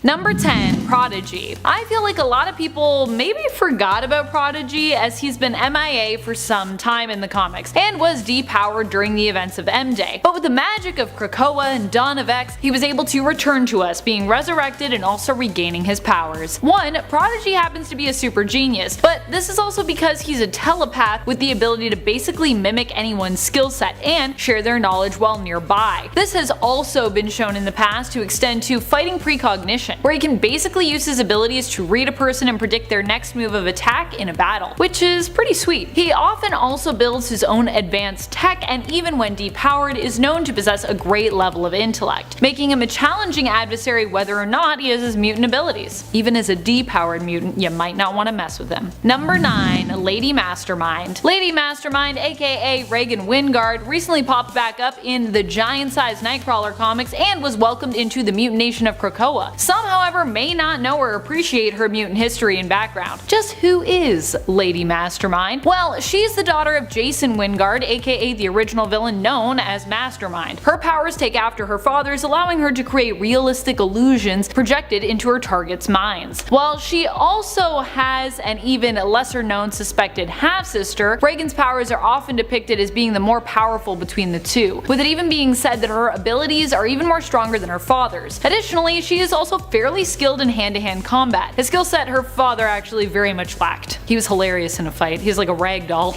Number 10. Prodigy. I feel like a lot of people maybe forgot about Prodigy, as he's been MIA for some time in the comics and was depowered during the events of M-Day. But with the magic of Krakoa and Dawn of X, he was able to return to us, being resurrected and also regaining his powers. 1. Prodigy happens to be a super genius, but this is also because he's a telepath with the ability to basically mimic anyone's skill set and share their knowledge while nearby. This has also been shown in the past to extend to fighting precognition, where he can basically use his abilities to read a person and predict their next move of attack in a battle, which is pretty sweet. He often also builds his own advanced tech, and even when depowered is known to possess a great level of intellect, making him a challenging adversary whether or not he has his mutant abilities. Even as a depowered mutant, you might not want to mess with him. Number 9. Lady Mastermind. Lady Mastermind, aka Reagan Wingard, recently popped back up in the giant-sized Nightcrawler comics and was welcomed into the mutant nation of Krakoa. Some, however, may not know or appreciate her mutant history and background. Just who is Lady Mastermind? Well, she's the daughter of Jason Wingard, aka the original villain known as Mastermind. Her powers take after her father's, allowing her to create realistic illusions projected into her target's minds. While she also has an even lesser known suspected half-sister, Reagan's powers are often depicted as being the more powerful between the two, with it even being said that her abilities are even more stronger than her father's. Additionally, she is also fairly skilled in hand-to-hand combat, a skill set her father actually very much lacked. He was hilarious in a fight. He's like a rag doll.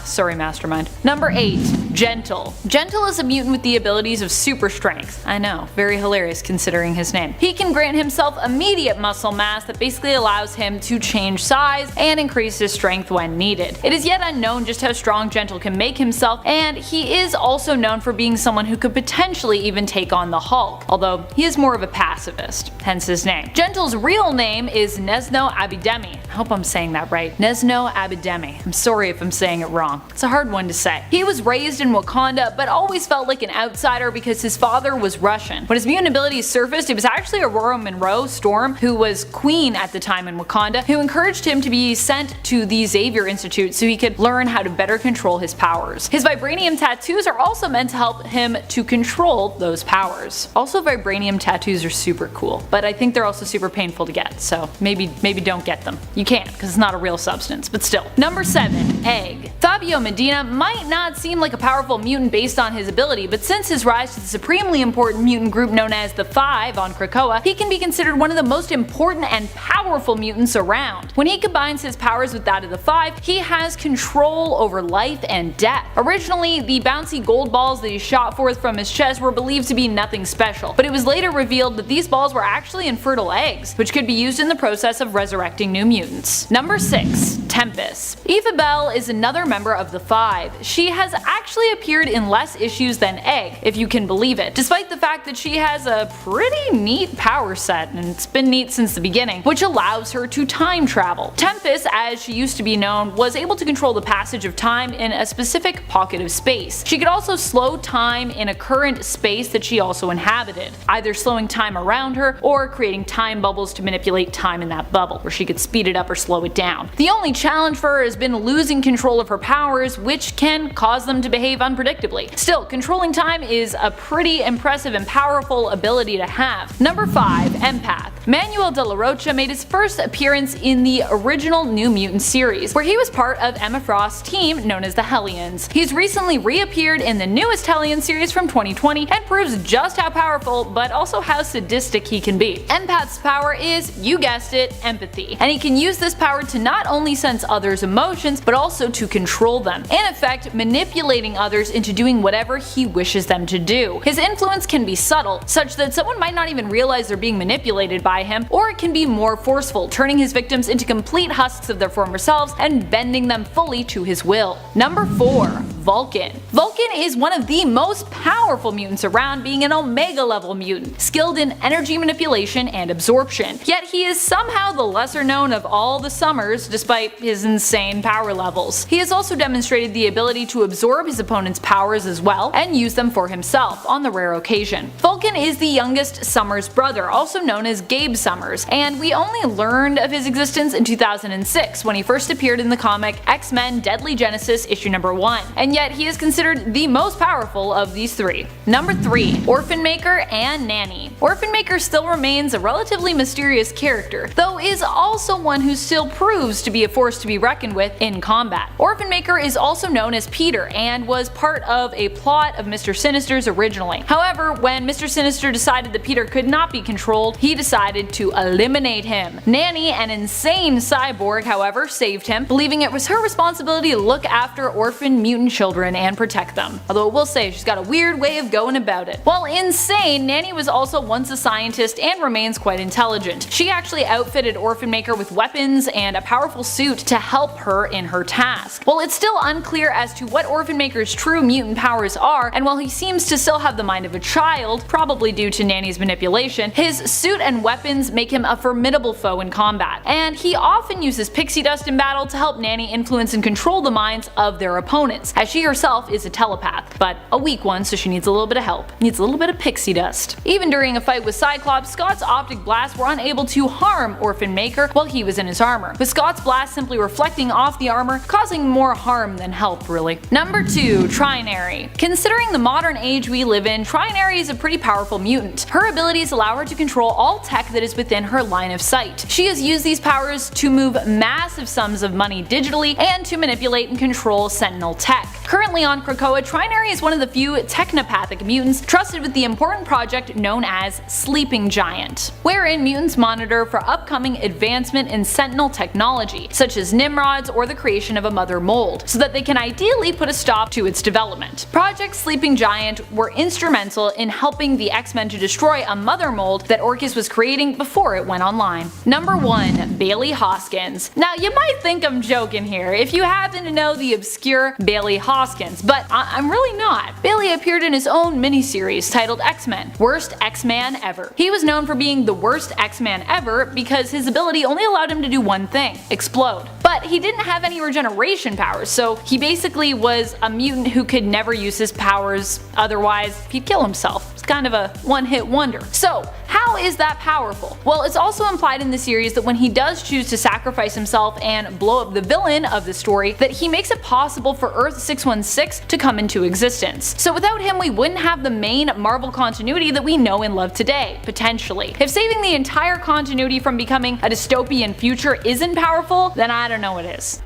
Sorry Mastermind. Number 8. Gentle. Gentle is a mutant with the abilities of super strength. I know, very hilarious considering his name. He can grant himself immediate muscle mass that basically allows him to change size and increase his strength when needed. It is yet unknown just how strong Gentle can make himself, and he is also known for being someone who could potentially even take on the Hulk, although he is more of a pacifist, hence his name. Gentle's real name is Nezno Abidemi. I hope I'm saying that right. Nezno Abidemi. I'm sorry if I'm saying it wrong. It's a hard one to say. He was raised in Wakanda, but always felt like an outsider because his father was Russian. When his mutant abilities surfaced, it was actually Aurora Monroe Storm, who was queen at the time in Wakanda, who encouraged him to be sent to the Xavier Institute so he could learn how to better control his powers. His vibranium tattoos are also meant to help him to control those powers. Also, vibranium tattoos are super cool, but I think they're also super painful to get, so maybe don't get them. You can't, because it's not a real substance, but still. Number 7. Egg. Fabio Medina might not seem like a powerful mutant based on his ability, but since his rise to the supremely important mutant group known as the Five on Krakoa, he can be considered one of the most important and powerful mutants around. When he combines his powers with that of the Five, he has control over life and death. Originally, the bouncy gold balls that he shot forth from his chest were believed to be nothing special, but it was later revealed that these balls were actually infertile eggs, which could be used in the process of resurrecting new mutants. Number 6. Tempus. Eva Bell is another member of the Five. She has actually appeared in less issues than Egg, if you can believe it, despite the fact that she has a pretty neat power set, and it's been neat since the beginning, which allows her to time travel. Tempus, as she used to be known, was able to control the passage of time in a specific pocket of space. She could also slow time in a current space that she also inhabited, either slowing time around her or creating time bubbles to manipulate time in that bubble, where she could speed it up or slow it down. The only challenge for her has been losing control of her powers, which can cause them to behave unpredictably. Still, controlling time is a pretty impressive and powerful ability to have. Number 5. Empath. Manuel de la Rocha made his first appearance in the original New Mutant series, where he was part of Emma Frost's team known as the Hellions. He's recently reappeared in the newest Hellion series from 2020 and proves just how powerful, but also how sadistic he can be. Empath's power is, you guessed it, empathy, and he can use this power to not only sense others' emotions, but also to control them, in effect manipulating others into doing whatever he wishes them to do. His influence can be subtle, such that someone might not even realize they're being manipulated by him, or it can be more forceful, turning his victims into complete husks of their former selves and bending them fully to his will. Number 4. Vulcan. Vulcan is one of the most powerful mutants around, being an Omega level mutant, skilled in energy manipulation and absorption. Yet he is somehow the lesser known of all the Summers despite his insane power levels. He has also demonstrated the ability to absorb his opponent's powers as well and use them for himself on the rare occasion. Vulcan is the youngest Summers brother, also known as Gabe Summers, and we only learned of his existence in 2006 when he first appeared in the comic X-Men Deadly Genesis issue number 1, and and yet he is considered the most powerful of these three. Number 3. Orphan Maker and Nanny. Orphan Maker still remains a relatively mysterious character, though is also one who still proves to be a force to be reckoned with in combat. Orphan Maker is also known as Peter and was part of a plot of Mr. Sinister's originally. However, when Mr. Sinister decided that Peter could not be controlled, he decided to eliminate him. Nanny, an insane cyborg, however, saved him, believing it was her responsibility to look after orphan mutant children and protect them. Although I will say she's got a weird way of going about it. While insane, Nanny was also once a scientist and remains quite intelligent. She actually outfitted Orphan Maker with weapons and a powerful suit to help her in her task. While it's still unclear as to what Orphan Maker's true mutant powers are, and while he seems to still have the mind of a child, probably due to Nanny's manipulation, his suit and weapons make him a formidable foe in combat, and he often uses pixie dust in battle to help Nanny influence and control the minds of their opponents, as she herself is a telepath, but a weak one, so she needs a little bit of help. Needs a little bit of pixie dust. Even during a fight with Cyclops, Scott's optic blasts were unable to harm Orphan Maker while he was in his armor, with Scott's blast simply reflecting off the armor, causing more harm than help, really. Number 2. Trinary. Considering the modern age we live in, Trinary is a pretty powerful mutant. Her abilities allow her to control all tech that is within her line of sight. She has used these powers to move massive sums of money digitally and to manipulate and control Sentinel tech. Currently on Krakoa, Trinary is one of the few technopathic mutants trusted with the important project known as Sleeping Giant, wherein mutants monitor for upcoming advancement in Sentinel technology, such as Nimrods or the creation of a mother mold, so that they can ideally put a stop to its development. Project Sleeping Giant were instrumental in helping the X-Men to destroy a mother mold that Orchis was creating before it went online. Number 1. Bailey Hoskins. Now you might think I'm joking here if you happen to know the obscure Bailey Hoskins, but I'm really not. Bailey appeared in his own miniseries titled X-Men, Worst X-Man Ever. He was known for being the worst X-Man ever because his ability only allowed him to do one thing: explode. But he didn't have any regeneration powers, so he basically was a mutant who could never use his powers, otherwise he'd kill himself. It's kind of a one-hit wonder. So how is that powerful? Well, it's also implied in the series that when he does choose to sacrifice himself and blow up the villain of the story, that he makes it possible for Earth 616 to come into existence. So without him, we wouldn't have the main Marvel continuity that we know and love today, potentially. If saving the entire continuity from becoming a dystopian future isn't powerful, then I don't know what is.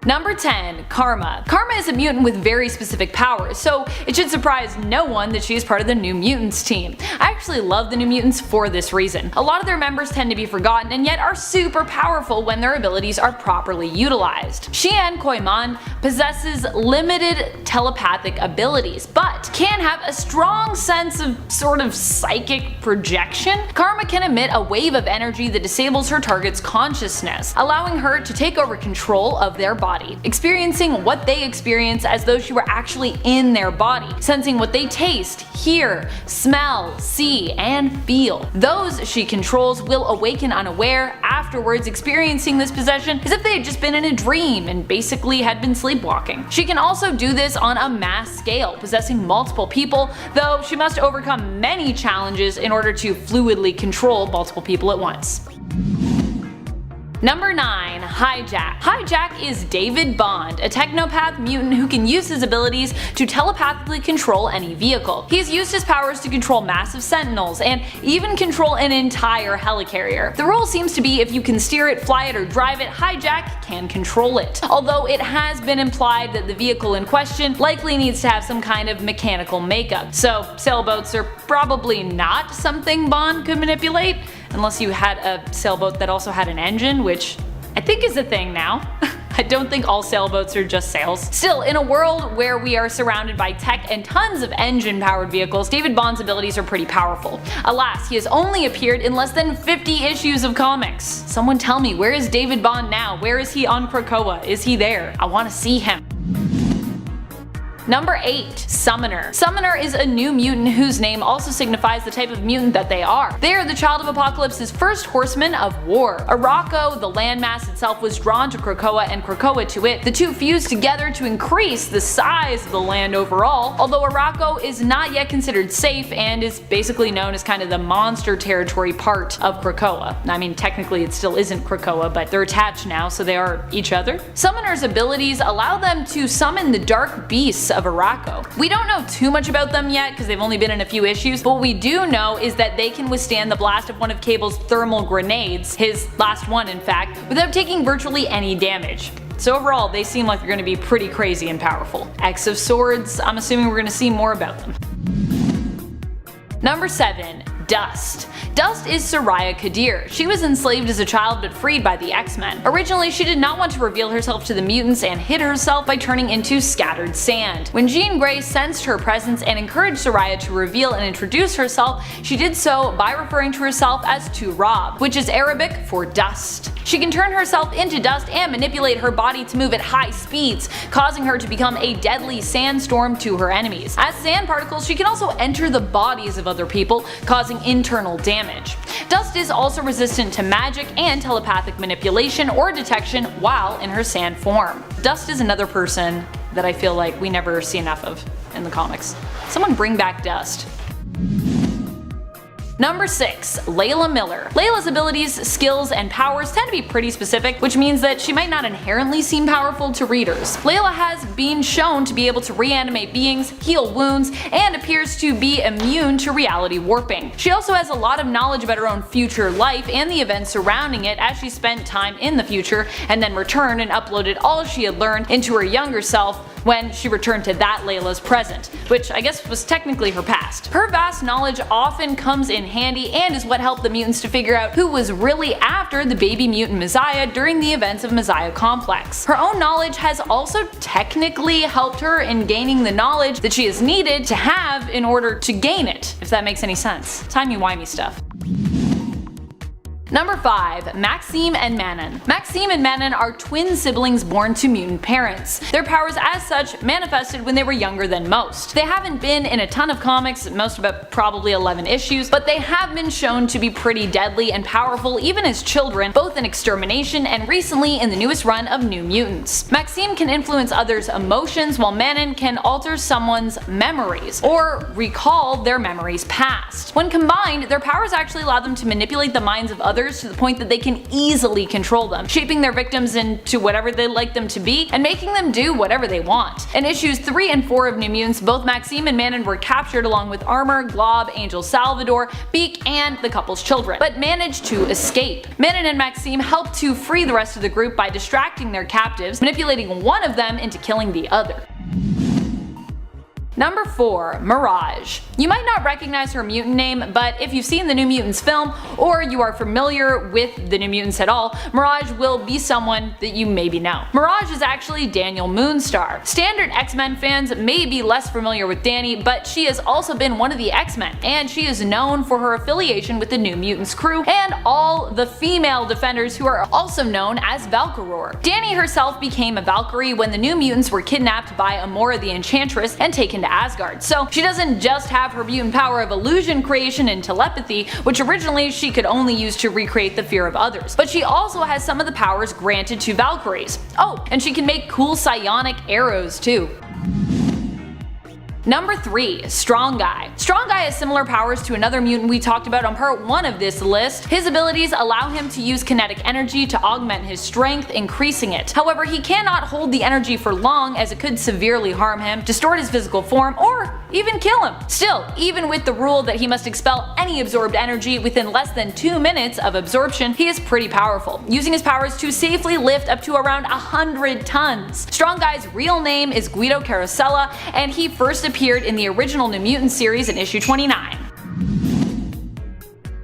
Number 10. Karma. Karma is a mutant with very specific powers, so it should surprise no one that she is part of the New Mutants team. I actually love the New Mutants for this reason. A lot of their members tend to be forgotten and yet are super powerful when their abilities are properly utilized. Xian Koiman possesses limited telepathic abilities, but can have a strong sense of sort of psychic projection. Karma can emit a wave of energy that disables her target's consciousness, allowing her to take over control of their body, experiencing what they experience as though she were actually in their body, sensing what they taste, hear, smell, see, and feel. Those she controls will awaken unaware, afterwards experiencing this possession as if they had just been in a dream and basically had been sleepwalking. She can also do this on a mass scale, possessing multiple people, though she must overcome many challenges in order to fluidly control multiple people at once. Number 9. Hijack. Hijack is David Bond, a technopath mutant who can use his abilities to telepathically control any vehicle. He has used his powers to control massive sentinels and even control an entire helicarrier. The rule seems to be if you can steer it, fly it, or drive it, Hijack can control it. Although it has been implied that the vehicle in question likely needs to have some kind of mechanical makeup, so sailboats are probably not something Bond could manipulate, unless you had a sailboat that also had an engine, which I think is a thing now. I don't think all sailboats are just sails. Still, in a world where we are surrounded by tech and tons of engine-powered vehicles, David Bond's abilities are pretty powerful. Alas, he has only appeared in less than 50 issues of comics. Someone tell me, where is David Bond now? Where is he on Krakoa? Is he there? I want to see him. Number 8. Summoner. Summoner is a new mutant whose name also signifies the type of mutant that they are. They are the child of Apocalypse's first horseman of war. Arakko, the landmass itself, was drawn to Krakoa and Krakoa to it. The two fused together to increase the size of the land overall, although Arakko is not yet considered safe and is basically known as kind of the monster territory part of Krakoa. I mean, technically it still isn't Krakoa, but they're attached now, so they are each other. Summoner's abilities allow them to summon the dark beasts of Arakko. We don't know too much about them yet because they've only been in a few issues, but what we do know is that they can withstand the blast of one of Cable's thermal grenades, his last one in fact, without taking virtually any damage. So overall, they seem like they're going to be pretty crazy and powerful. X of Swords, I'm assuming we're going to see more about them. Number 7. Dust. Dust is Sora Khadir. She was enslaved as a child but freed by the X-Men. Originally, she did not want to reveal herself to the mutants and hid herself by turning into scattered sand. When Jean Grey sensed her presence and encouraged Sora to reveal and introduce herself, she did so by referring to herself as Turab, which is Arabic for dust. She can turn herself into dust and manipulate her body to move at high speeds, causing her to become a deadly sandstorm to her enemies. As sand particles, she can also enter the bodies of other people, causing internal damage. Dust is also resistant to magic and telepathic manipulation or detection while in her sand form. Dust is another person that I feel like we never see enough of in the comics. Someone bring back Dust. Number 6. Layla Miller. Layla's abilities, skills, and powers tend to be pretty specific, which means that she might not inherently seem powerful to readers. Layla has been shown to be able to reanimate beings, heal wounds, and appears to be immune to reality warping. She also has a lot of knowledge about her own future life and the events surrounding it, as she spent time in the future and then returned and uploaded all she had learned into her younger self when she returned to that Layla's present, which I guess was technically her past. Her vast knowledge often comes in handy and is what helped the mutants to figure out who was really after the baby mutant Messiah during the events of Messiah Complex. Her own knowledge has also technically helped her in gaining the knowledge that she is needed to have in order to gain it, if that makes any sense. Timey-wimey stuff. Number 5. Maxime and Manon. Maxime and Manon are twin siblings born to mutant parents. Their powers as such manifested when they were younger than most. They haven't been in a ton of comics, most about probably 11 issues, but they have been shown to be pretty deadly and powerful even as children, both in Extermination and recently in the newest run of New Mutants. Maxime can influence others' emotions while Manon can alter someone's memories, or recall their memories past. When combined, their powers actually allow them to manipulate the minds of others to the point that they can easily control them, shaping their victims into whatever they like them to be and making them do whatever they want. In issues 3 and 4 of New Mutants, both Maxime and Manon were captured along with Armor, Blob, Angel Salvador, Beak, and the couple's children, but managed to escape. Manon and Maxime helped to free the rest of the group by distracting their captives, manipulating one of them into killing the other. Number 4. Mirage. You might not recognize her mutant name, but if you've seen the New Mutants film, or you are familiar with the New Mutants at all, Mirage will be someone that you maybe know. Mirage is actually Daniel Moonstar. Standard X-Men fans may be less familiar with Danny, but she has also been one of the X-Men, and she is known for her affiliation with the New Mutants crew and all the female defenders who are also known as Valkyroar. Danny herself became a Valkyrie when the New Mutants were kidnapped by Amora the Enchantress and taken to Asgard, so she doesn't just have her mutant power of illusion creation and telepathy, which originally she could only use to recreate the fear of others, but she also has some of the powers granted to Valkyries. Oh, and she can make cool psionic arrows too. Number 3. Strong Guy. Strong Guy has similar powers to another mutant we talked about on part 1 of this list. His abilities allow him to use kinetic energy to augment his strength, increasing it. However, he cannot hold the energy for long as it could severely harm him, distort his physical form, or even kill him. Still, even with the rule that he must expel any absorbed energy within less than 2 minutes of absorption, he is pretty powerful, using his powers to safely lift up to around 100 tons. Strong Guy's real name is Guido Carosella, and he first appeared in the original New Mutant series in issue 29.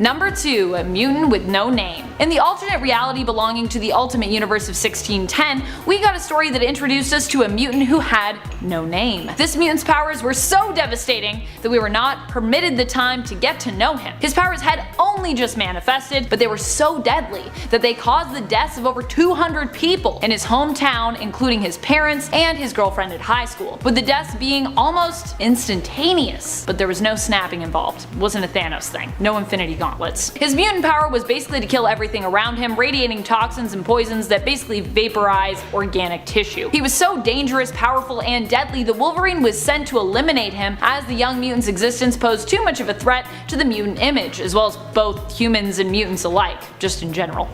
Number 2. A mutant with no name. In the alternate reality belonging to the Ultimate Universe of 1610, we got a story that introduced us to a mutant who had no name. This mutant's powers were so devastating that we were not permitted the time to get to know him. His powers had only just manifested, but they were so deadly that they caused the deaths of over 200 people in his hometown, including his parents and his girlfriend at high school, with the deaths being almost instantaneous. But there was no snapping involved. It wasn't a Thanos thing. No infinity gauntlets. His mutant power was basically to kill everything around him, radiating toxins and poisons that basically vaporize organic tissue. He was so dangerous, powerful, and deadly that Wolverine was sent to eliminate him, as the young mutant's existence posed too much of a threat to the mutant image, as well as both humans and mutants alike, just in general.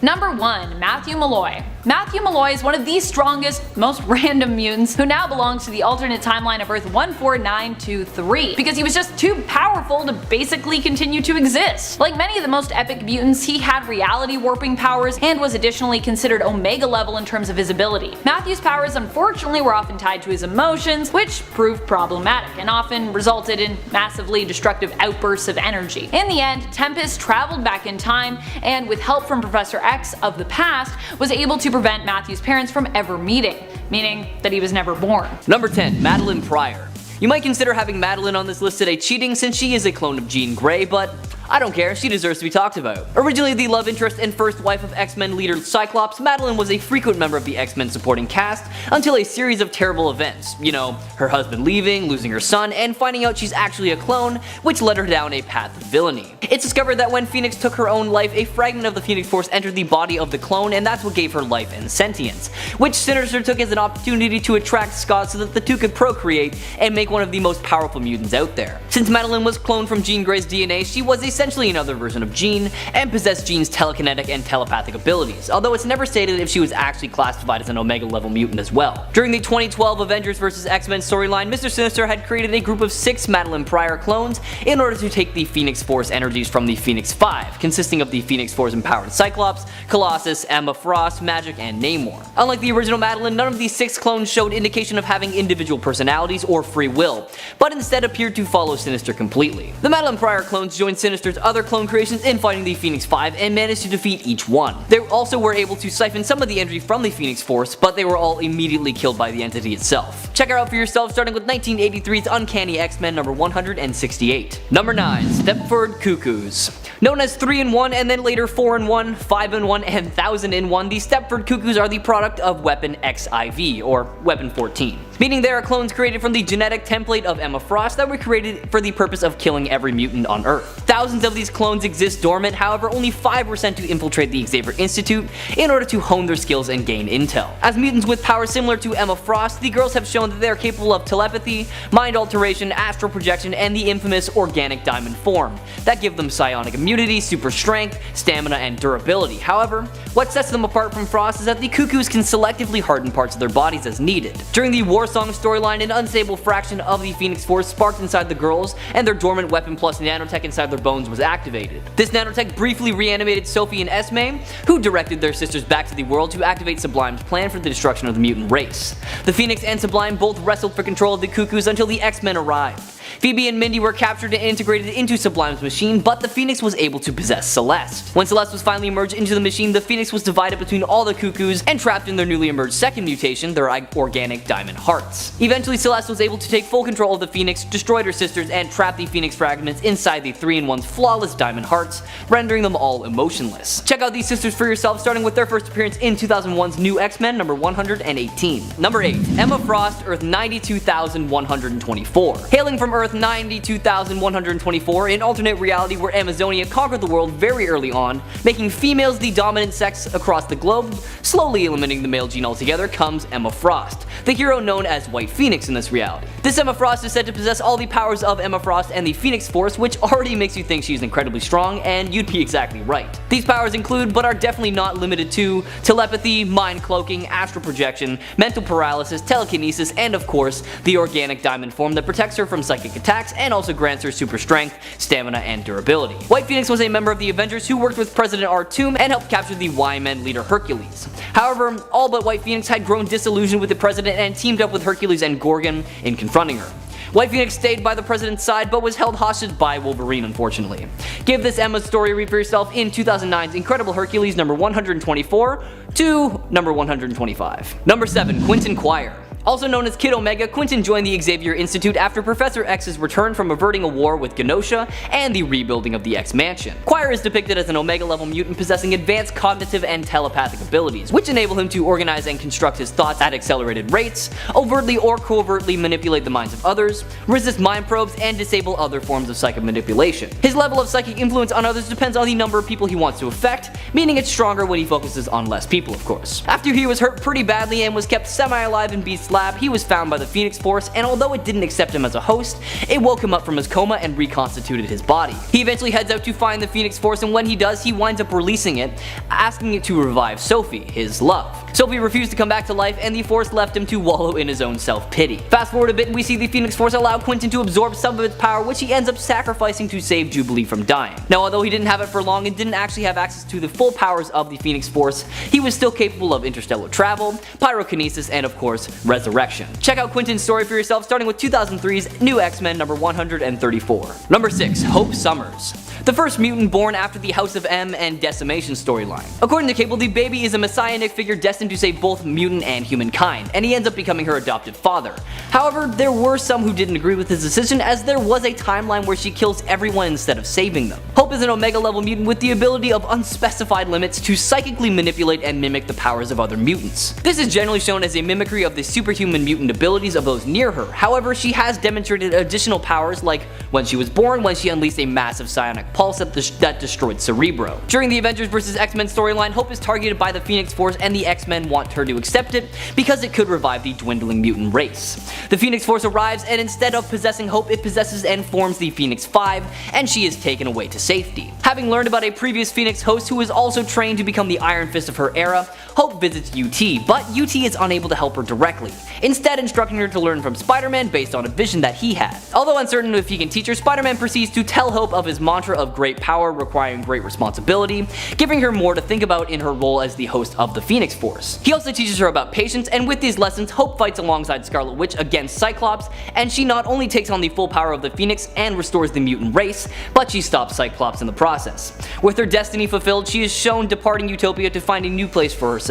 Number 1. Matthew Malloy. Matthew Malloy is one of the strongest, most random mutants who now belongs to the alternate timeline of Earth 14923, because he was just too powerful to basically continue to exist. Like many of the most epic mutants, he had reality warping powers and was additionally considered Omega level in terms of his ability. Matthew's powers unfortunately were often tied to his emotions, which proved problematic and often resulted in massively destructive outbursts of energy. In the end, Tempest traveled back in time and, with help from Professor X of the past, was able to prevent Matthew's parents from ever meeting, meaning that he was never born. Number 10. Madeleine Pryor. You might consider having Madeleine on this list today cheating, since she is a clone of Jean Grey, but I don't care, she deserves to be talked about. Originally the love interest and first wife of X-Men leader Cyclops, Madeleine was a frequent member of the X-Men supporting cast until a series of terrible events. You know, her husband leaving, losing her son, and finding out she's actually a clone, which led her down a path of villainy. It's discovered that when Phoenix took her own life, a fragment of the Phoenix Force entered the body of the clone, and that's what gave her life and sentience, which Sinister took as an opportunity to attract Scott so that the two could procreate and make one of the most powerful mutants out there. Since Madeleine was cloned from Jean Grey's DNA, she was essentially another version of Jean, and possessed Jean's telekinetic and telepathic abilities, although it's never stated if she was actually classified as an Omega level mutant as well. During the 2012 Avengers vs. X-Men storyline, Mr. Sinister had created a group of 6 Madeleine Pryor clones in order to take the Phoenix Force energies from the Phoenix 5, consisting of the Phoenix Force empowered Cyclops, Colossus, Emma Frost, Magik, and Namor. Unlike the original Madeleine, none of these 6 clones showed indication of having individual personalities or free will, but instead appeared to follow Sinister completely. The Madeleine Pryor clones joined Sinister's other clone creations in fighting the Phoenix 5 and managed to defeat each one. They also were able to siphon some of the energy from the Phoenix Force, but they were all immediately killed by the entity itself. Check her out for yourself, starting with 1983's Uncanny X-Men number 168. Number 9. Stepford Cuckoos. Known as 3-in-1 and then later 4-in-1, 5-in-1, and 1000-in-1, the Stepford Cuckoos are the product of Weapon XIV, or Weapon 14. Meaning they are clones created from the genetic template of Emma Frost that were created for the purpose of killing every mutant on Earth. Thousands of these clones exist dormant, however only 5 were sent to infiltrate the Xavier Institute in order to hone their skills and gain intel. As mutants with powers similar to Emma Frost, the girls have shown that they are capable of telepathy, mind alteration, astral projection, and the infamous organic diamond form that give them psionic immunity, super strength, stamina, and durability. However, what sets them apart from Frost is that the Cuckoos can selectively harden parts of their bodies as needed. During the War Song storyline, an unstable fraction of the Phoenix Force sparked inside the girls, and their dormant weapon plus nanotech inside their bones was activated. This nanotech briefly reanimated Sophie and Esme, who directed their sisters back to the world to activate Sublime's plan for the destruction of the mutant race. The Phoenix and Sublime both wrestled for control of the Cuckoos until the X-Men arrived. Phoebe and Mindy were captured and integrated into Sublime's machine, but the Phoenix was able to possess Celeste. When Celeste was finally merged into the machine, the Phoenix was divided between all the Cuckoos and trapped in their newly emerged second mutation, their organic diamond hearts. Eventually, Celeste was able to take full control of the Phoenix, destroyed her sisters, and trapped the Phoenix fragments inside the 3-in-1's flawless diamond hearts, rendering them all emotionless. Check out these sisters for yourself, starting with their first appearance in 2001's New X-Men number 118. Number 8. Emma Frost, Earth 92,124. Hailing from Earth 92,124, an alternate reality where Amazonia conquered the world very early on, making females the dominant sex across the globe, slowly eliminating the male gene altogether, comes Emma Frost, the hero known as White Phoenix in this reality. This Emma Frost is said to possess all the powers of Emma Frost and the Phoenix Force, which already makes you think she's incredibly strong, and you'd be exactly right. These powers include, but are definitely not limited to, telepathy, mind cloaking, astral projection, mental paralysis, telekinesis, and of course, the organic diamond form that protects her from psychic attacks and also grants her super strength, stamina, and durability. White Phoenix was a member of the Avengers who worked with President Artoom and helped capture the Y-Men leader Hercules. However, all but White Phoenix had grown disillusioned with the president and teamed up with Hercules and Gorgon in confronting her. White Phoenix stayed by the president's side but was held hostage by Wolverine, unfortunately. Give this Emma story a read for yourself in 2009's Incredible Hercules number 124 to number 125. Number 7. Quentin Choir. Also known as Kid Omega, Quentin joined the Xavier Institute after Professor X's return from averting a war with Genosha and the rebuilding of the X-Mansion. Choir is depicted as an Omega-level mutant possessing advanced cognitive and telepathic abilities, which enable him to organize and construct his thoughts at accelerated rates, overtly or covertly manipulate the minds of others, resist mind probes, and disable other forms of psychic manipulation. His level of psychic influence on others depends on the number of people he wants to affect, meaning it's stronger when he focuses on less people, of course. After he was hurt pretty badly and was kept semi-alive in Beast's lab, he was found by the Phoenix Force, and although it didn't accept him as a host, it woke him up from his coma and reconstituted his body. He eventually heads out to find the Phoenix Force, and when he does, he winds up releasing it, asking it to revive Sophie, his love. Sophie refused to come back to life, and the Force left him to wallow in his own self-pity. Fast forward a bit and we see the Phoenix Force allow Quentin to absorb some of its power, which he ends up sacrificing to save Jubilee from dying. Now, although he didn't have it for long and didn't actually have access to the full powers of the Phoenix Force, he was still capable of interstellar travel, pyrokinesis, and of course, resurrection. Check out Quentin's story for yourself, starting with 2003's New X-Men number 134. Number 6. Hope Summers. The first mutant born after the House of M and Decimation storyline. According to Cable, the baby is a messianic figure destined to save both mutant and humankind, and he ends up becoming her adopted father. However, there were some who didn't agree with his decision, as there was a timeline where she kills everyone instead of saving them. Hope is an Omega level mutant with the ability of unspecified limits to psychically manipulate and mimic the powers of other mutants. This is generally shown as a mimicry of the superhuman mutant abilities of those near her. However, she has demonstrated additional powers, like when she was born, when she unleashed a massive psionic pulse that destroyed Cerebro. During the Avengers vs. X-Men storyline, Hope is targeted by the Phoenix Force, and the X-Men want her to accept it because it could revive the dwindling mutant race. The Phoenix Force arrives, and instead of possessing Hope, it possesses and forms the Phoenix 5, and she is taken away to safety. Having learned about a previous Phoenix host who is also trained to become the Iron Fist of her era, Hope visits UT, but UT is unable to help her directly, instead instructing her to learn from Spider-Man based on a vision that he had. Although uncertain if he can teach her, Spider-Man proceeds to tell Hope of his mantra of great power requiring great responsibility, giving her more to think about in her role as the host of the Phoenix Force. He also teaches her about patience, and with these lessons, Hope fights alongside Scarlet Witch against Cyclops, and she not only takes on the full power of the Phoenix and restores the mutant race, but she stops Cyclops in the process. With her destiny fulfilled, she is shown departing Utopia to find a new place for herself.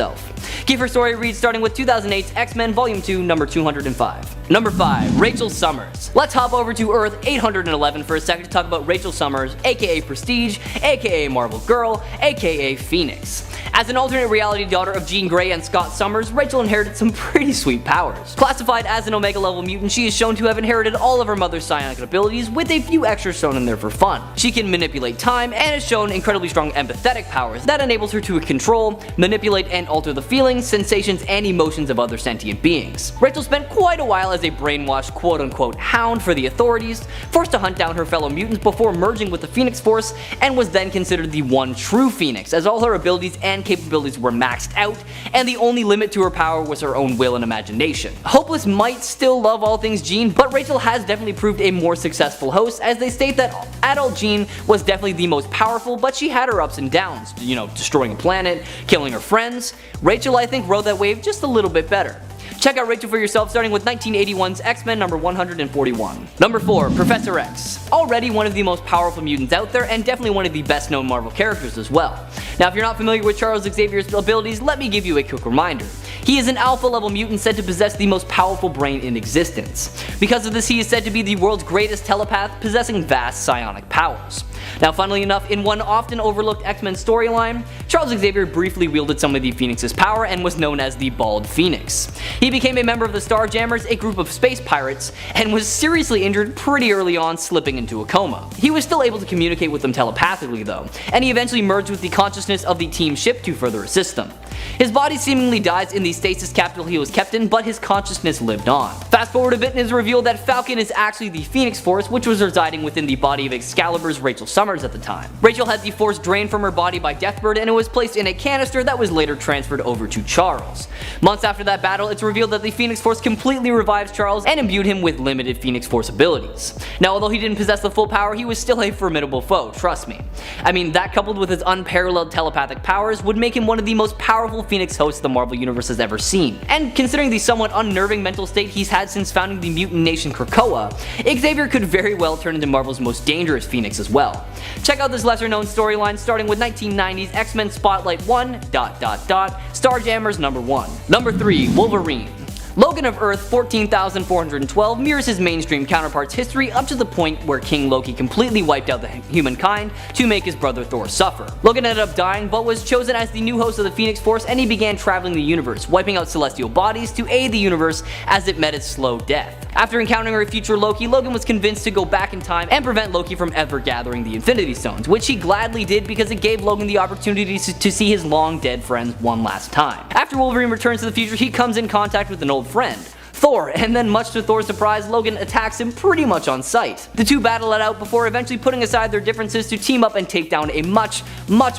Give her story a read, starting with 2008's X-Men Volume 2, number 205. Number 5. Rachel Summers. Let's hop over to Earth 811 for a second to talk about Rachel Summers, aka Prestige, aka Marvel Girl, aka Phoenix. As an alternate reality daughter of Jean Grey and Scott Summers, Rachel inherited some pretty sweet powers. Classified as an Omega level mutant, she is shown to have inherited all of her mother's psionic abilities, with a few extras shown in there for fun. She can manipulate time, and is shown incredibly strong empathetic powers that enables her to control, manipulate, and alter the feelings, sensations, and emotions of other sentient beings. Rachel spent quite a while as a brainwashed quote-unquote hound for the authorities, forced to hunt down her fellow mutants before merging with the Phoenix Force, and was then considered the one true Phoenix, as all her abilities and capabilities were maxed out, and the only limit to her power was her own will and imagination. Hopeless might still love all things Jean, but Rachel has definitely proved a more successful host, as they state that adult Jean was definitely the most powerful, but she had her ups and downs, destroying a planet, killing her friends. Rachel, I think, rode that wave just a little bit better. Check out Rachel for yourself, starting with 1981's X-Men number 141. Number 4. Professor X. Already one of the most powerful mutants out there, and definitely one of the best known Marvel characters as well. Now, if you're not familiar with Charles Xavier's abilities, let me give you a quick reminder. He is an alpha level mutant said to possess the most powerful brain in existence. Because of this, he is said to be the world's greatest telepath, possessing vast psionic powers. Now, funnily enough, in one often overlooked X-Men storyline, Charles Xavier briefly wielded some of the Phoenix's power and was known as the Bald Phoenix. He became a member of the Starjammers, a group of space pirates, and was seriously injured pretty early on, slipping into a coma. He was still able to communicate with them telepathically though, and he eventually merged with the consciousness of the team ship to further assist them. His body seemingly dies in the stasis capsule he was kept in, but his consciousness lived on. Fast forward a bit and it is revealed that Falcon is actually the Phoenix Force, which was residing within the body of Excalibur's Rachel Summers at the time. Rachel had the Force drained from her body by Deathbird, and it was placed in a canister that was later transferred over to Charles. Months after that battle, it's revealed that the Phoenix Force completely revives Charles and imbued him with limited Phoenix Force abilities. Now, although he didn't possess the full power, he was still a formidable foe, trust me. I mean, that coupled with his unparalleled telepathic powers would make him one of the most powerful powerful Phoenix hosts the Marvel Universe has ever seen. And considering the somewhat unnerving mental state he's had since founding the mutant nation Krakoa, Xavier could very well turn into Marvel's most dangerous Phoenix as well. Check out this lesser known storyline starting with 1990's X-Men Spotlight 1... Starjammers number 1. Number 3. Wolverine. Logan of Earth 14,412 mirrors his mainstream counterpart's history up to the point where King Loki completely wiped out the humankind to make his brother Thor suffer. Logan ended up dying but was chosen as the new host of the Phoenix Force, and he began traveling the universe, wiping out celestial bodies to aid the universe as it met its slow death. After encountering a future Loki, Logan was convinced to go back in time and prevent Loki from ever gathering the Infinity Stones, which he gladly did because it gave Logan the opportunity to see his long dead friends one last time. After Wolverine returns to the future, he comes in contact with an old friend, Thor, and then much to Thor's surprise, Logan attacks him pretty much on sight. The two battle it out before eventually putting aside their differences to team up and take down a much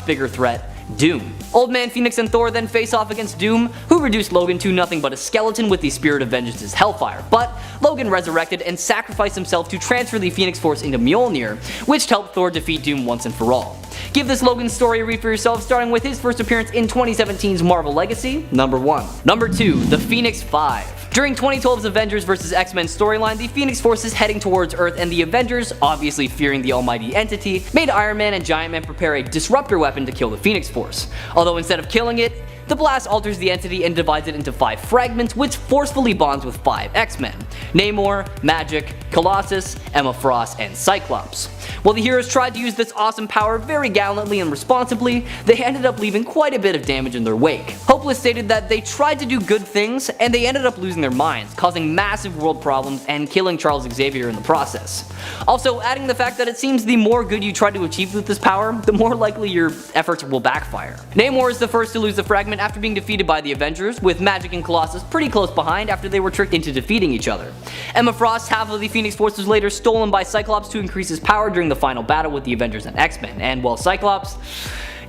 bigger threat, Doom. Old Man Phoenix and Thor then face off against Doom, who reduced Logan to nothing but a skeleton with the Spirit of Vengeance's Hellfire, but Logan resurrected and sacrificed himself to transfer the Phoenix Force into Mjolnir, which helped Thor defeat Doom once and for all. Give this Logan story a read for yourself, starting with his first appearance in 2017's Marvel Legacy, number 1. Number 2. The Phoenix 5. During 2012's Avengers vs. X-Men storyline, the Phoenix Force is heading towards Earth, and the Avengers, obviously fearing the almighty entity, made Iron Man and Giant Man prepare a disruptor weapon to kill the Phoenix Force. Although instead of killing it, the blast alters the entity and divides it into 5 fragments, which forcefully bonds with 5 X-Men: Namor, Magic, Colossus, Emma Frost, and Cyclops. While the heroes tried to use this awesome power very gallantly and responsibly, they ended up leaving quite a bit of damage in their wake. Hopeless stated that they tried to do good things, and they ended up losing their minds, causing massive world problems and killing Charles Xavier in the process. Also, adding the fact that it seems the more good you try to achieve with this power, the more likely your efforts will backfire. Namor is the first to lose the fragment after being defeated by the Avengers, with Magic and Colossus pretty close behind after they were tricked into defeating each other. Emma Frost's half of the Phoenix Force was later stolen by Cyclops to increase his power during the final battle with the Avengers and X-Men, and while Cyclops,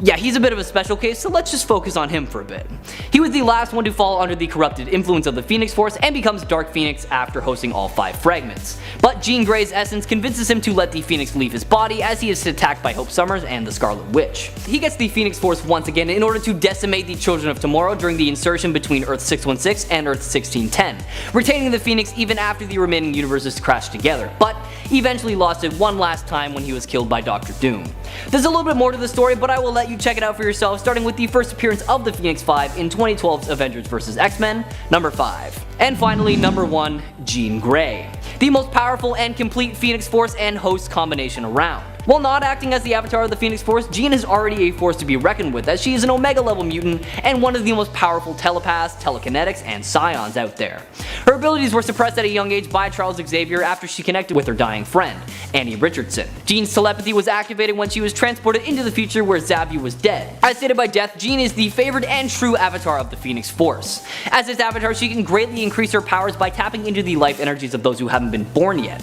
yeah, he's a bit of a special case, so let's just focus on him for a bit. He was the last one to fall under the corrupted influence of the Phoenix Force and becomes Dark Phoenix after hosting all 5 fragments. But Jean Grey's essence convinces him to let the Phoenix leave his body as he is attacked by Hope Summers and the Scarlet Witch. He gets the Phoenix Force once again in order to decimate the Children of Tomorrow during the insertion between Earth 616 and Earth 1610, retaining the Phoenix even after the remaining universes crashed together, but eventually lost it one last time when he was killed by Dr. Doom. There's a little bit more to the story, but I will let you check it out for yourself, starting with the first appearance of the Phoenix 5 in 2012's Avengers vs. X-Men, number 5. And finally, number 1, Jean Grey, the most powerful and complete Phoenix Force and host combination around. While not acting as the avatar of the Phoenix Force, Jean is already a force to be reckoned with, as she is an Omega level mutant and one of the most powerful telepaths, telekinetics, and psions out there. Her abilities were suppressed at a young age by Charles Xavier after she connected with her dying friend, Annie Richardson. Jean's telepathy was activated when she was transported into the future where Xavier was dead. As stated by Death, Jean is the favored and true avatar of the Phoenix Force. As its avatar, she can greatly increase her powers by tapping into the life energies of those who haven't been born yet.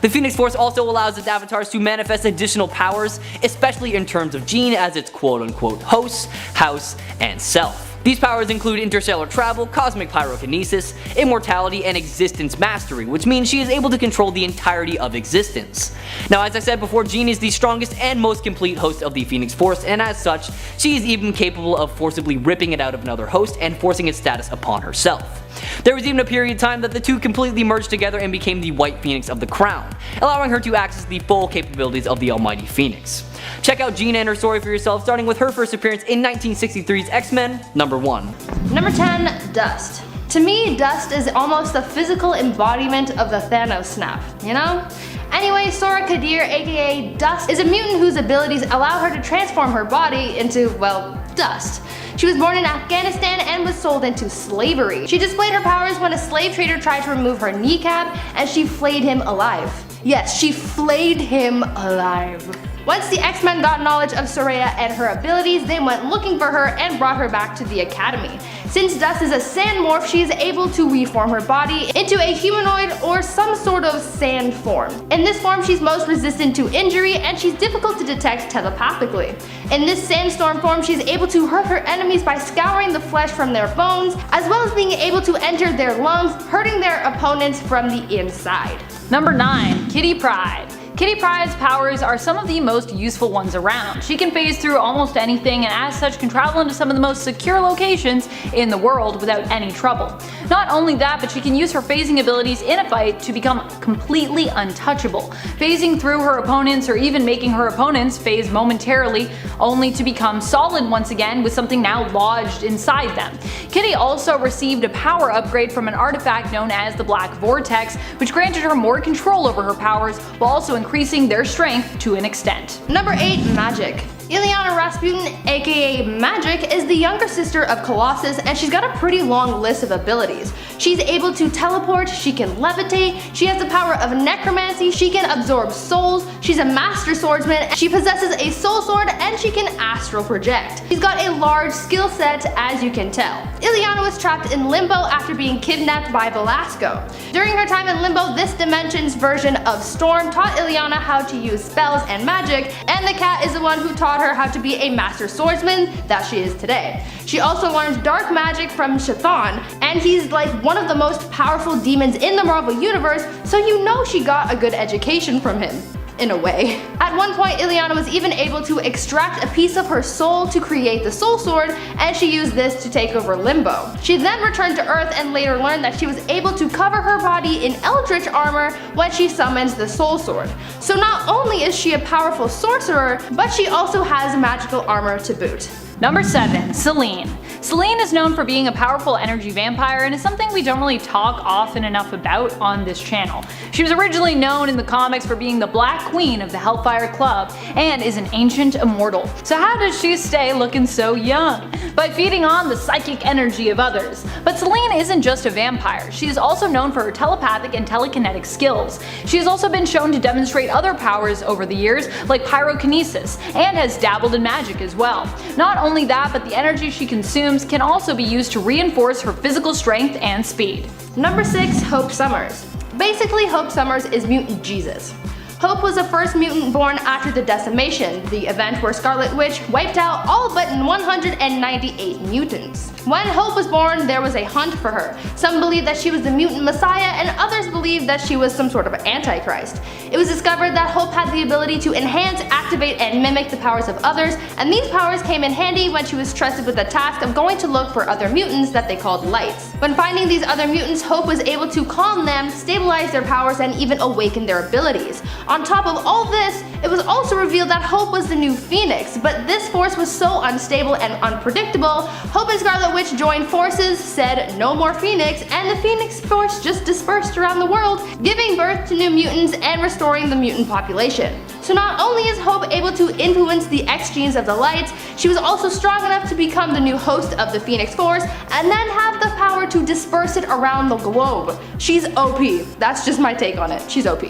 The Phoenix Force also allows its avatars to manifest additional powers, especially in terms of Jean as its quote-unquote host, house, and self. These powers include interstellar travel, cosmic pyrokinesis, immortality, and existence mastery, which means she is able to control the entirety of existence. Now, as I said before, Jean is the strongest and most complete host of the Phoenix Force, and as such, she is even capable of forcibly ripping it out of another host and forcing its status upon herself. There was even a period of time that the two completely merged together and became the White Phoenix of the Crown, allowing her to access the full capabilities of the Almighty Phoenix. Check out Jean and her story for yourself, starting with her first appearance in 1963's X-Men, number 1. Number 10, Dust. To me, Dust is almost the physical embodiment of the Thanos snap, you know? Anyway, Sora Khadir, aka Dust, is a mutant whose abilities allow her to transform her body into, well, dust. She was born in Afghanistan and was sold into slavery. She displayed her powers when a slave trader tried to remove her kneecap, and she flayed him alive. Yes, she flayed him alive. Once the X-Men got knowledge of Soraya and her abilities, they went looking for her and brought her back to the Academy. Since Dust is a sand morph, she is able to reform her body into a humanoid or some sort of sand form. In this form, she's most resistant to injury and she's difficult to detect telepathically. In this sandstorm form, she's able to hurt her enemies by scouring the flesh from their bones, as well as being able to enter their lungs, hurting their opponents from the inside. Number 9, Kitty Pryde. Kitty Pryde's powers are some of the most useful ones around. She can phase through almost anything and as such can travel into some of the most secure locations in the world without any trouble. Not only that, but she can use her phasing abilities in a fight to become completely untouchable, phasing through her opponents or even making her opponents phase momentarily only to become solid once again with something now lodged inside them. Kitty also received a power upgrade from an artifact known as the Black Vortex, which granted her more control over her powers while also increasing their strength to an extent. Number 8. Magic. Illyana Rasputin, aka Magic, is the younger sister of Colossus, and she's got a pretty long list of abilities. She's able to teleport, she can levitate, she has the power of necromancy, she can absorb souls, she's a master swordsman, she possesses a soul sword, and she can astral project. She's got a large skill set, as you can tell. Illyana was trapped in Limbo after being kidnapped by Velasco. During her time in Limbo, this dimension's version of Storm taught Illyana how to use spells and magic, and the cat is the one who taught her how to be a master swordsman that she is today. She also learned dark magic from Chthon, and he's like one of the most powerful demons in the Marvel Universe, so you know she got a good education from him. In a way. At one point, Illyana was even able to extract a piece of her soul to create the Soul Sword, and she used this to take over Limbo. She then returned to Earth and later learned that she was able to cover her body in Eldritch armor when she summons the Soul Sword. So not only is she a powerful sorcerer, but she also has magical armor to boot. Number 7. Celine. Celine is known for being a powerful energy vampire and is something we don't really talk often enough about on this channel. She was originally known in the comics for being the Black Queen of the Hellfire Club and is an ancient immortal. So how does she stay looking so young? By feeding on the psychic energy of others. But Celine isn't just a vampire, she is also known for her telepathic and telekinetic skills. She has also been shown to demonstrate other powers over the years like pyrokinesis and has dabbled in magic as well. Not only that, but the energy she consumes can also be used to reinforce her physical strength and speed. Number 6. Hope Summers. Basically, Hope Summers is Mutant Jesus. Hope was the first mutant born after the Decimation, the event where Scarlet Witch wiped out all but 198 mutants. When Hope was born, there was a hunt for her. Some believed that she was the mutant messiah, and others believed that she was some sort of antichrist. It was discovered that Hope had the ability to enhance, activate, and mimic the powers of others, and these powers came in handy when she was trusted with the task of going to look for other mutants that they called lights. When finding these other mutants, Hope was able to calm them, stabilize their powers, and even awaken their abilities. On top of all this, it was also revealed that Hope was the new Phoenix, but this force was so unstable and unpredictable, Hope and Scarlet Witch joined forces, said no more Phoenix, and the Phoenix Force just dispersed around the world, giving birth to new mutants and restoring the mutant population. So not only is Hope able to influence the X genes of the lights, she was also strong enough to become the new host of the Phoenix Force, and then have the power to disperse it around the globe. She's OP. That's just my take on it. She's OP.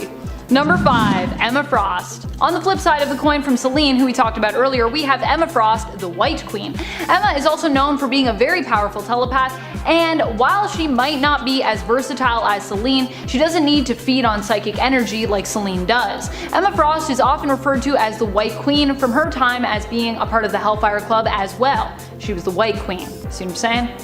Number 5. Emma Frost. On the flip side of the coin from Celine, who we talked about earlier, we have Emma Frost, the White Queen. Emma is also known for being a very powerful telepath, and while she might not be as versatile as Celine, she doesn't need to feed on psychic energy like Celine does. Emma Frost is often referred to as the White Queen from her time as being a part of the Hellfire Club as well. She was the White Queen. See what I'm saying?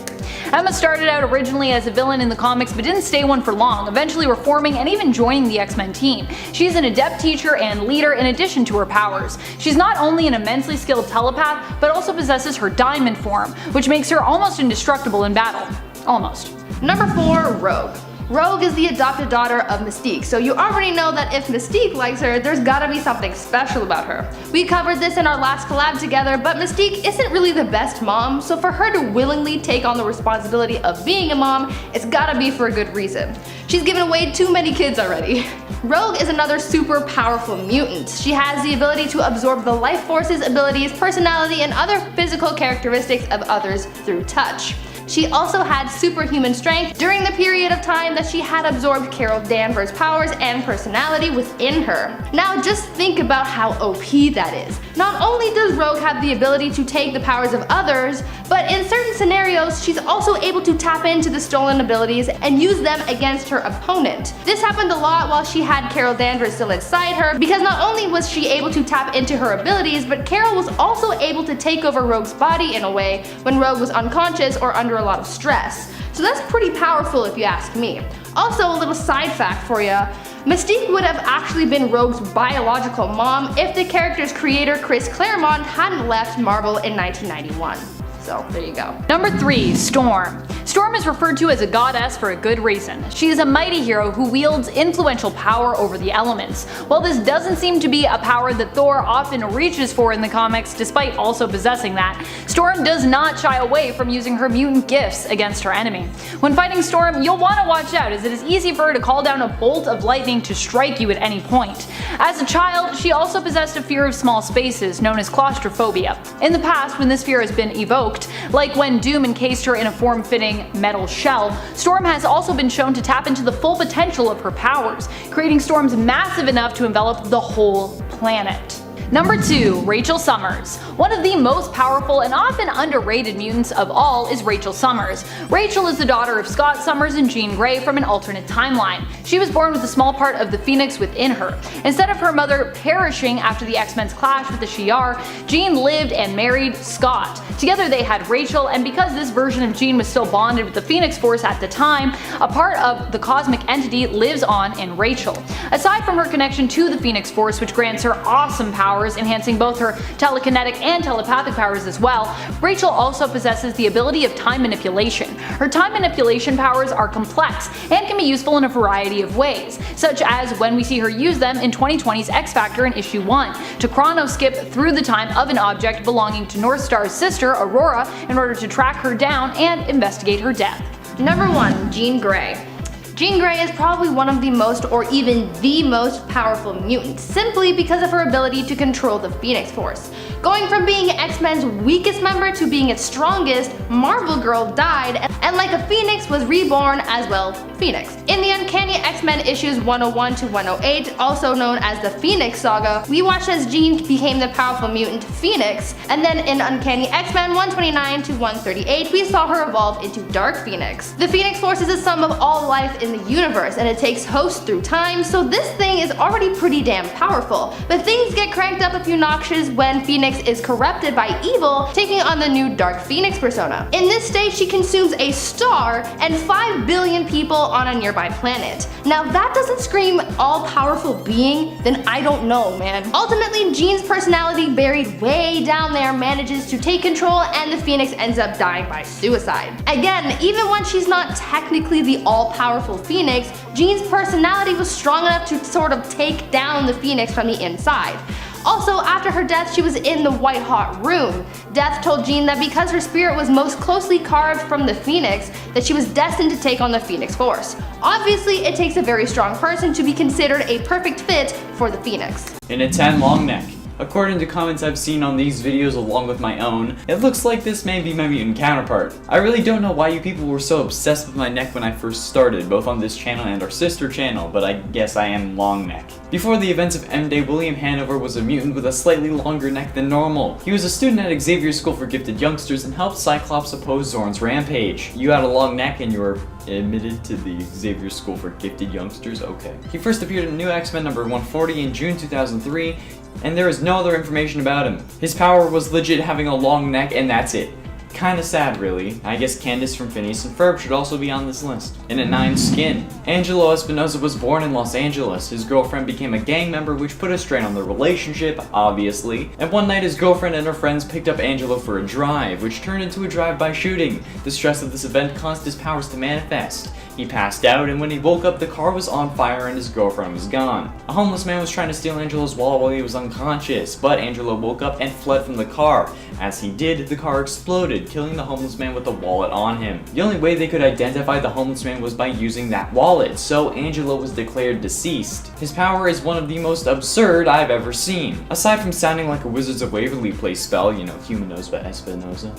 Emma started out originally as a villain in the comics but didn't stay one for long, eventually reforming and even joining the X-Men team. She is an adept teacher and leader in addition to her powers. She's not only an immensely skilled telepath, but also possesses her diamond form, which makes her almost indestructible in battle. Almost. Number 4. Rogue. Rogue is the adopted daughter of Mystique, so you already know that if Mystique likes her, there's gotta be something special about her. We covered this in our last collab together, but Mystique isn't really the best mom, so for her to willingly take on the responsibility of being a mom, it's gotta be for a good reason. She's given away too many kids already. Rogue is another super powerful mutant. She has the ability to absorb the life forces, abilities, personality, and other physical characteristics of others through touch. She also had superhuman strength during the period of time that she had absorbed Carol Danvers' powers and personality within her. Now just think about how OP that is. Not only does Rogue have the ability to take the powers of others, but in certain scenarios she's also able to tap into the stolen abilities and use them against her opponent. This happened a lot while she had Carol Danvers still inside her, because not only was she able to tap into her abilities, but Carol was also able to take over Rogue's body in a way when Rogue was unconscious or under a lot of stress. So that's pretty powerful if you ask me. Also, a little side fact for you. Mystique would have actually been Rogue's biological mom if the character's creator Chris Claremont hadn't left Marvel in 1991. So there you go. Number 3, Storm. Storm is referred to as a goddess for a good reason. She is a mighty hero who wields influential power over the elements. While this doesn't seem to be a power that Thor often reaches for in the comics, despite also possessing that, Storm does not shy away from using her mutant gifts against her enemy. When fighting Storm, you'll want to watch out, as it is easy for her to call down a bolt of lightning to strike you at any point. As a child, she also possessed a fear of small spaces, known as claustrophobia. In the past, when this fear has been evoked, like when Doom encased her in a form-fitting metal shell, Storm has also been shown to tap into the full potential of her powers, creating storms massive enough to envelop the whole planet. Number 2, Rachel Summers. One of the most powerful and often underrated mutants of all is Rachel Summers. Rachel is the daughter of Scott Summers and Jean Grey from an alternate timeline. She was born with a small part of the Phoenix within her. Instead of her mother perishing after the X-Men's clash with the Shi'ar, Jean lived and married Scott. Together they had Rachel, and because this version of Jean was still bonded with the Phoenix Force at the time, a part of the cosmic entity lives on in Rachel. Aside from her connection to the Phoenix Force, which grants her awesome powers, enhancing both her telekinetic and telepathic powers as well, Rachel also possesses the ability of time manipulation. Her time manipulation powers are complex and can be useful in a variety of ways, such as when we see her use them in 2020's X Factor in issue 1, to chrono-skip through the time of an object belonging to North Star's sister, Aurora, in order to track her down and investigate her death. Number 1, Jean Grey. Jean Grey is probably one of the most, or even the most powerful mutants, simply because of her ability to control the Phoenix Force. Going from being X-Men's weakest member to being its strongest, Marvel Girl died, and like a phoenix was reborn as well, Phoenix. In the Uncanny X-Men issues 101 to 108, also known as the Phoenix Saga, we watched as Jean became the powerful mutant Phoenix, and then in Uncanny X-Men 129 to 138, we saw her evolve into Dark Phoenix. The Phoenix Force is the sum of all life in the universe, and it takes hosts through time, so this thing is already pretty damn powerful. But things get cranked up a few notches when Phoenix is corrupted by evil, taking on the new Dark Phoenix persona. In this state, she consumes a star and 5 billion people on a nearby planet. Now if that doesn't scream all-powerful being, then I don't know, man. Ultimately, Jean's personality, buried way down there, manages to take control, and the Phoenix ends up dying by suicide. Again, even when she's not technically the all-powerful Phoenix, Jean's personality was strong enough to sort of take down the Phoenix from the inside. Also, after her death, she was in the white hot room. Death told Jean that because her spirit was most closely carved from the Phoenix, that she was destined to take on the Phoenix Force. Obviously, it takes a very strong person to be considered a perfect fit for the Phoenix. In a 10 long neck. According to comments I've seen on these videos along with my own, it looks like this may be my mutant counterpart. I really don't know why you people were so obsessed with my neck when I first started, both on this channel and our sister channel, but I guess I am long neck. Before the events of M-Day, William Hanover was a mutant with a slightly longer neck than normal. He was a student at Xavier's School for Gifted Youngsters and helped Cyclops oppose Zorn's rampage. You had a long neck and you were admitted to the Xavier School for Gifted Youngsters? Okay. He first appeared in New X-Men number 140 in June 2003, and there is no other information about him. His power was legit having a long neck, and that's it. Kinda sad, really. I guess Candace from Phineas and Ferb should also be on this list. And at 9, Skin. Angelo Espinosa was born in Los Angeles. His girlfriend became a gang member, which put a strain on their relationship, obviously. And one night his girlfriend and her friends picked up Angelo for a drive, which turned into a drive-by shooting. The stress of this event caused his powers to manifest. He passed out, and when he woke up, the car was on fire and his girlfriend was gone. A homeless man was trying to steal Angelo's wallet while he was unconscious, but Angelo woke up and fled from the car. As he did, the car exploded, killing the homeless man with the wallet on him. The only way they could identify the homeless man was by using that wallet, so Angelo was declared deceased. His power is one of the most absurd I've ever seen. Aside from sounding like a Wizards of Waverly Place spell, you know, Humanos by Espinosa,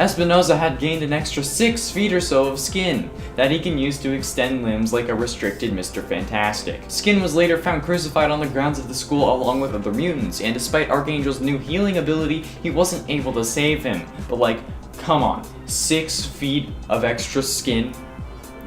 Espinosa had gained an extra 6 feet or so of skin that he can use to extend limbs like a restricted Mr. Fantastic. Skin was later found crucified on the grounds of the school along with other mutants, and despite Archangel's new healing ability, he wasn't able to save him. But like, come on, 6 feet of extra skin?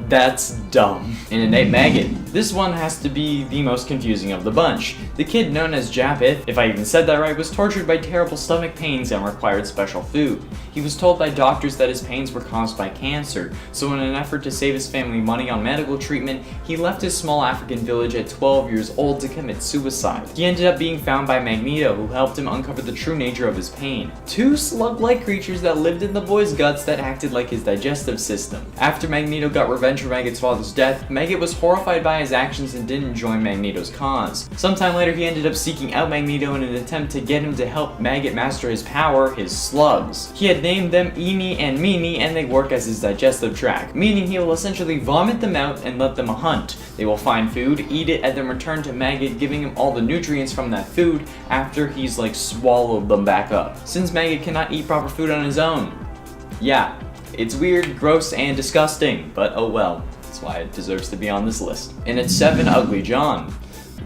That's dumb. And Innate Maggot. This one has to be the most confusing of the bunch. The kid known as Japheth, if I even said that right, was tortured by terrible stomach pains and required special food. He was told by doctors that his pains were caused by cancer, so in an effort to save his family money on medical treatment, he left his small African village at 12 years old to commit suicide. He ended up being found by Magneto, who helped him uncover the true nature of his pain. Two slug-like creatures that lived in the boy's guts that acted like his digestive system. After Magneto got revenge for Maggot's father's death, Maggot was horrified by his actions and didn't join Magneto's cause. Sometime later, he ended up seeking out Magneto in an attempt to get him to help Maggot master his power, his slugs. He had named them Eeny and Meeny, and they work as his digestive tract, meaning he will essentially vomit them out and let them hunt. They will find food, eat it, and then return to Maggot, giving him all the nutrients from that food after he's like swallowed them back up, since Maggot cannot eat proper food on his own. Yeah, it's weird, gross, and disgusting, but oh well. That's why it deserves to be on this list. And it's 7, Ugly John.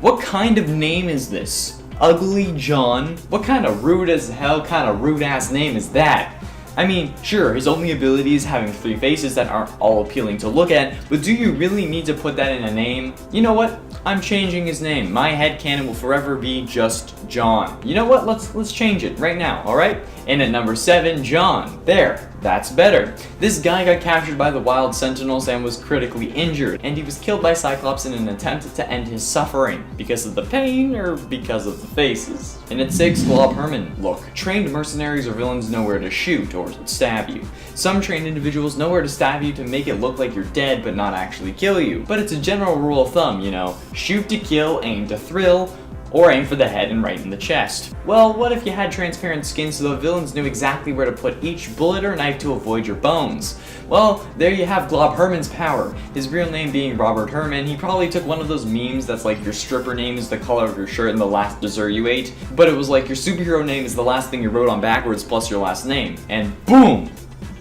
What kind of name is this? Ugly John? What kind of rude as hell kind of rude ass name is that? I mean, sure, his only ability is having 3 faces that aren't all appealing to look at, but do you really need to put that in a name? You know what? I'm changing his name. My headcanon will forever be just John. You know what? Let's change it right now, alright? And at number 7, John. There. That's better. This guy got captured by the Wild Sentinels and was critically injured, and he was killed by Cyclops in an attempt to end his suffering. Because of the pain, or because of the faces? And at 6, Blob Herrmann. Look, trained mercenaries or villains know where to shoot or stab you. Some trained individuals know where to stab you to make it look like you're dead but not actually kill you. But it's a general rule of thumb, you know. Shoot to kill, aim to thrill, or aim for the head and right in the chest. Well, what if you had transparent skin so the villains knew exactly where to put each bullet or knife to avoid your bones? Well, there you have Blob Herrmann's power. His real name being Robert Herrmann, he probably took one of those memes that's like your stripper name is the color of your shirt and the last dessert you ate, but it was like your superhero name is the last thing you wrote on backwards plus your last name. And boom!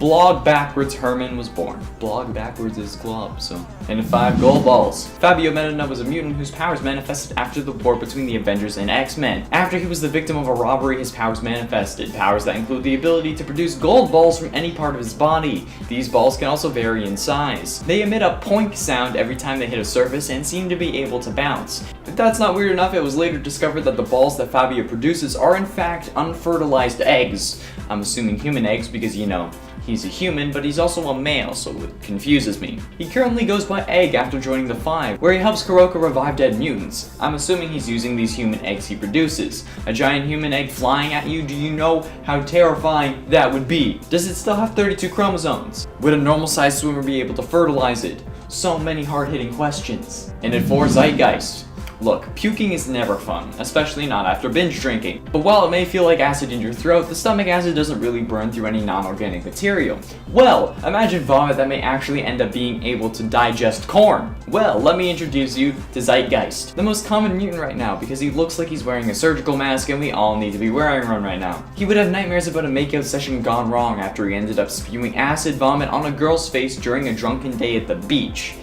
Blog backwards Herrmann was born. Blog backwards is Glob, so. And 5 gold balls. Fabio Metana was a mutant whose powers manifested after the war between the Avengers and X-Men. After he was the victim of a robbery, his powers manifested. Powers that include the ability to produce gold balls from any part of his body. These balls can also vary in size. They emit a poink sound every time they hit a surface and seem to be able to bounce. If that's not weird enough, it was later discovered that the balls that Fabio produces are in fact unfertilized eggs. I'm assuming human eggs because, you know, he's a human, but he's also a male, so it confuses me. He currently goes by Egg after joining the Five, where he helps Kuroko revive dead mutants. I'm assuming he's using these human eggs he produces. A giant human egg flying at you, do you know how terrifying that would be? Does it still have 32 chromosomes? Would a normal-sized swimmer be able to fertilize it? So many hard-hitting questions. And at 4, Zeitgeist. Look, puking is never fun, especially not after binge drinking. But while it may feel like acid in your throat, the stomach acid doesn't really burn through any non-organic material. Well, imagine vomit that may actually end up being able to digest corn. Well, let me introduce you to Zeitgeist, the most common mutant right now because he looks like he's wearing a surgical mask and we all need to be wearing one right now. He would have nightmares about a makeout session gone wrong after he ended up spewing acid vomit on a girl's face during a drunken day at the beach.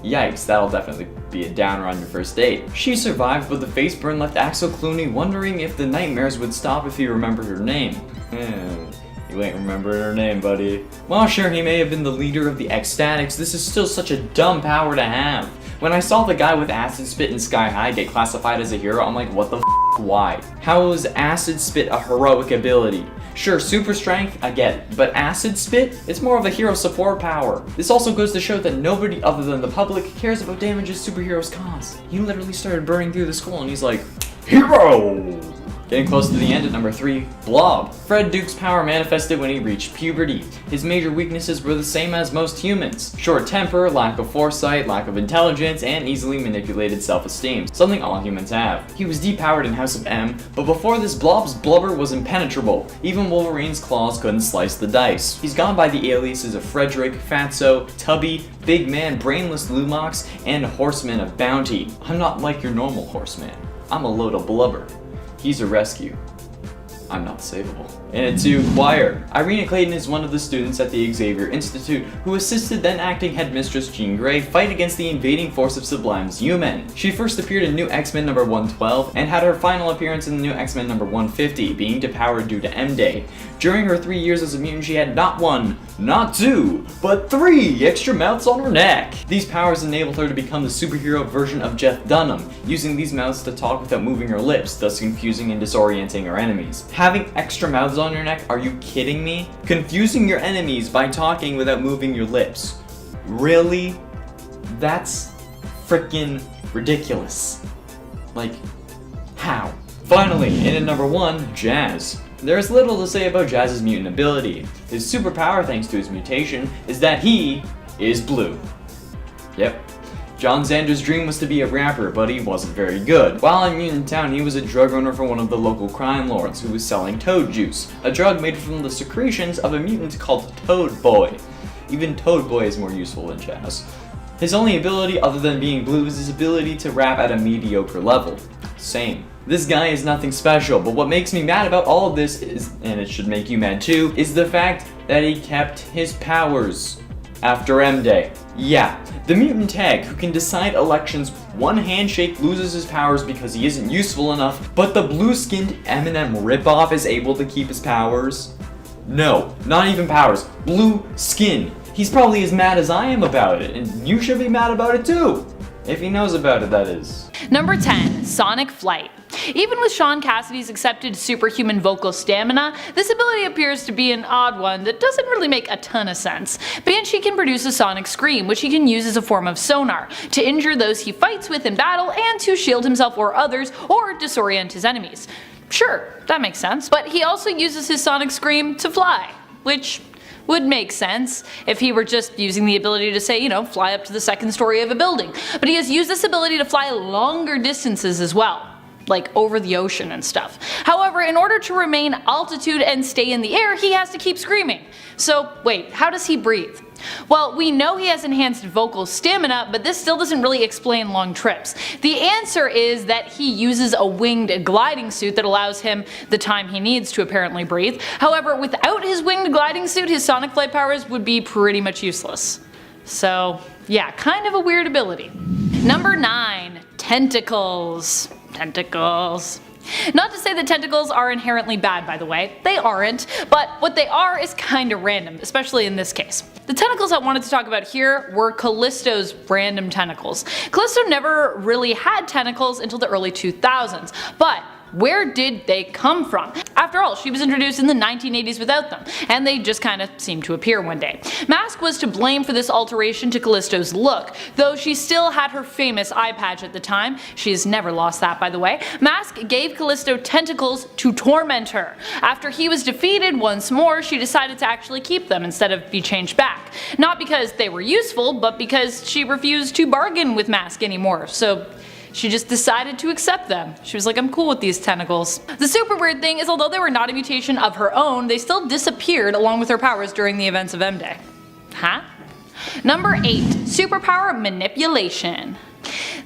Yikes, that'll definitely be a downer on your first date. She survived, but the face burn left Axel Clooney wondering if the nightmares would stop if he remembered her name. You ain't remembering her name, buddy. While sure, he may have been the leader of the Ecstatics, this is still such a dumb power to have. When I saw the guy with acid spit in Sky High get classified as a hero, I'm like, what the f***? Why? How is acid spit a heroic ability? Sure, super strength, I get it, but acid spit? It's more of a hero support power. This also goes to show that nobody other than the public cares about damages superheroes cause. He literally started burning through the school and he's like, hero! Getting close to the end at number 3, Blob. Fred Duke's power manifested when he reached puberty. His major weaknesses were the same as most humans. Short temper, lack of foresight, lack of intelligence, and easily manipulated self-esteem. Something all humans have. He was depowered in House of M, but before this Blob's blubber was impenetrable. Even Wolverine's claws couldn't slice the dice. He's gone by the aliases of Frederick, Fatso, Tubby, Big Man, Brainless Lumox, and Horseman of Bounty. I'm not like your normal horseman. I'm a load of blubber. He's a rescue. I'm not savable. And at 2, Choir. Irene Clayton is one of the students at the Xavier Institute who assisted then acting headmistress Jean Grey fight against the invading force of Sublime's U-Men. She first appeared in New X-Men number 112 and had her final appearance in the New X-Men number 150, being depowered due to M-Day. During her 3 years as a mutant, she had not 1, not 2, but 3 extra mouths on her neck. These powers enabled her to become the superhero version of Jeff Dunham, using these mouths to talk without moving her lips, thus confusing and disorienting her enemies. Having extra mouths on your neck? Are you kidding me? Confusing your enemies by talking without moving your lips. Really? That's freaking ridiculous. Like, how? Finally, in at number 1, Jazz. There's little to say about Jazz's mutant ability. His superpower, thanks to his mutation, is that he is blue. Yep. John Xander's dream was to be a rapper, but he wasn't very good. While in Mutant Town, he was a drug owner for one of the local crime lords who was selling toad juice, a drug made from the secretions of a mutant called Toad Boy. Even Toad Boy is more useful than Jazz. His only ability other than being blue is his ability to rap at a mediocre level. Same. This guy is nothing special, but what makes me mad about all of this is, and it should make you mad too, is the fact that he kept his powers after M-Day. Yeah, the mutant tag who can decide elections one handshake loses his powers because he isn't useful enough, but the blue-skinned Eminem ripoff is able to keep his powers? No, not even powers, blue skin. He's probably as mad as I am about it, and you should be mad about it too. If he knows about it, that is. Number 10, Sonic Flight. Even with Sean Cassidy's accepted superhuman vocal stamina, this ability appears to be an odd one that doesn't really make a ton of sense. Banshee can produce a sonic scream, which he can use as a form of sonar, to injure those he fights with in battle and to shield himself or others, or disorient his enemies. Sure, that makes sense, but he also uses his sonic scream to fly, which would make sense if he were just using the ability to say, fly up to the second story of a building. But he has used this ability to fly longer distances as well, like over the ocean and stuff. However, in order to remain altitude and stay in the air, he has to keep screaming. So wait, how does he breathe? Well, we know he has enhanced vocal stamina, but this still doesn't really explain long trips. The answer is that he uses a winged gliding suit that allows him the time he needs to apparently breathe. However, without his winged gliding suit, his sonic flight powers would be pretty much useless. So yeah, kind of a weird ability. Number 9, tentacles. Tentacles. Not to say that tentacles are inherently bad, by the way, they aren't, but what they are is kinda random, especially in this case. The tentacles I wanted to talk about here were Callisto's random tentacles. Callisto never really had tentacles until the early 2000s, but where did they come from? After all, she was introduced in the 1980s without them, and they just kinda seemed to appear one day. Mask was to blame for this alteration to Callisto's look, though she still had her famous eye patch at the time. She's never lost that, by the way. Mask gave Callisto tentacles to torment her. After he was defeated once more, she decided to actually keep them instead of be changed back. Not because they were useful, but because she refused to bargain with Mask anymore, so she just decided to accept them. She was like, I'm cool with these tentacles. The super weird thing is, although they were not a mutation of her own, they still disappeared along with her powers during the events of M-Day. Huh? Number 8, Superpower Manipulation.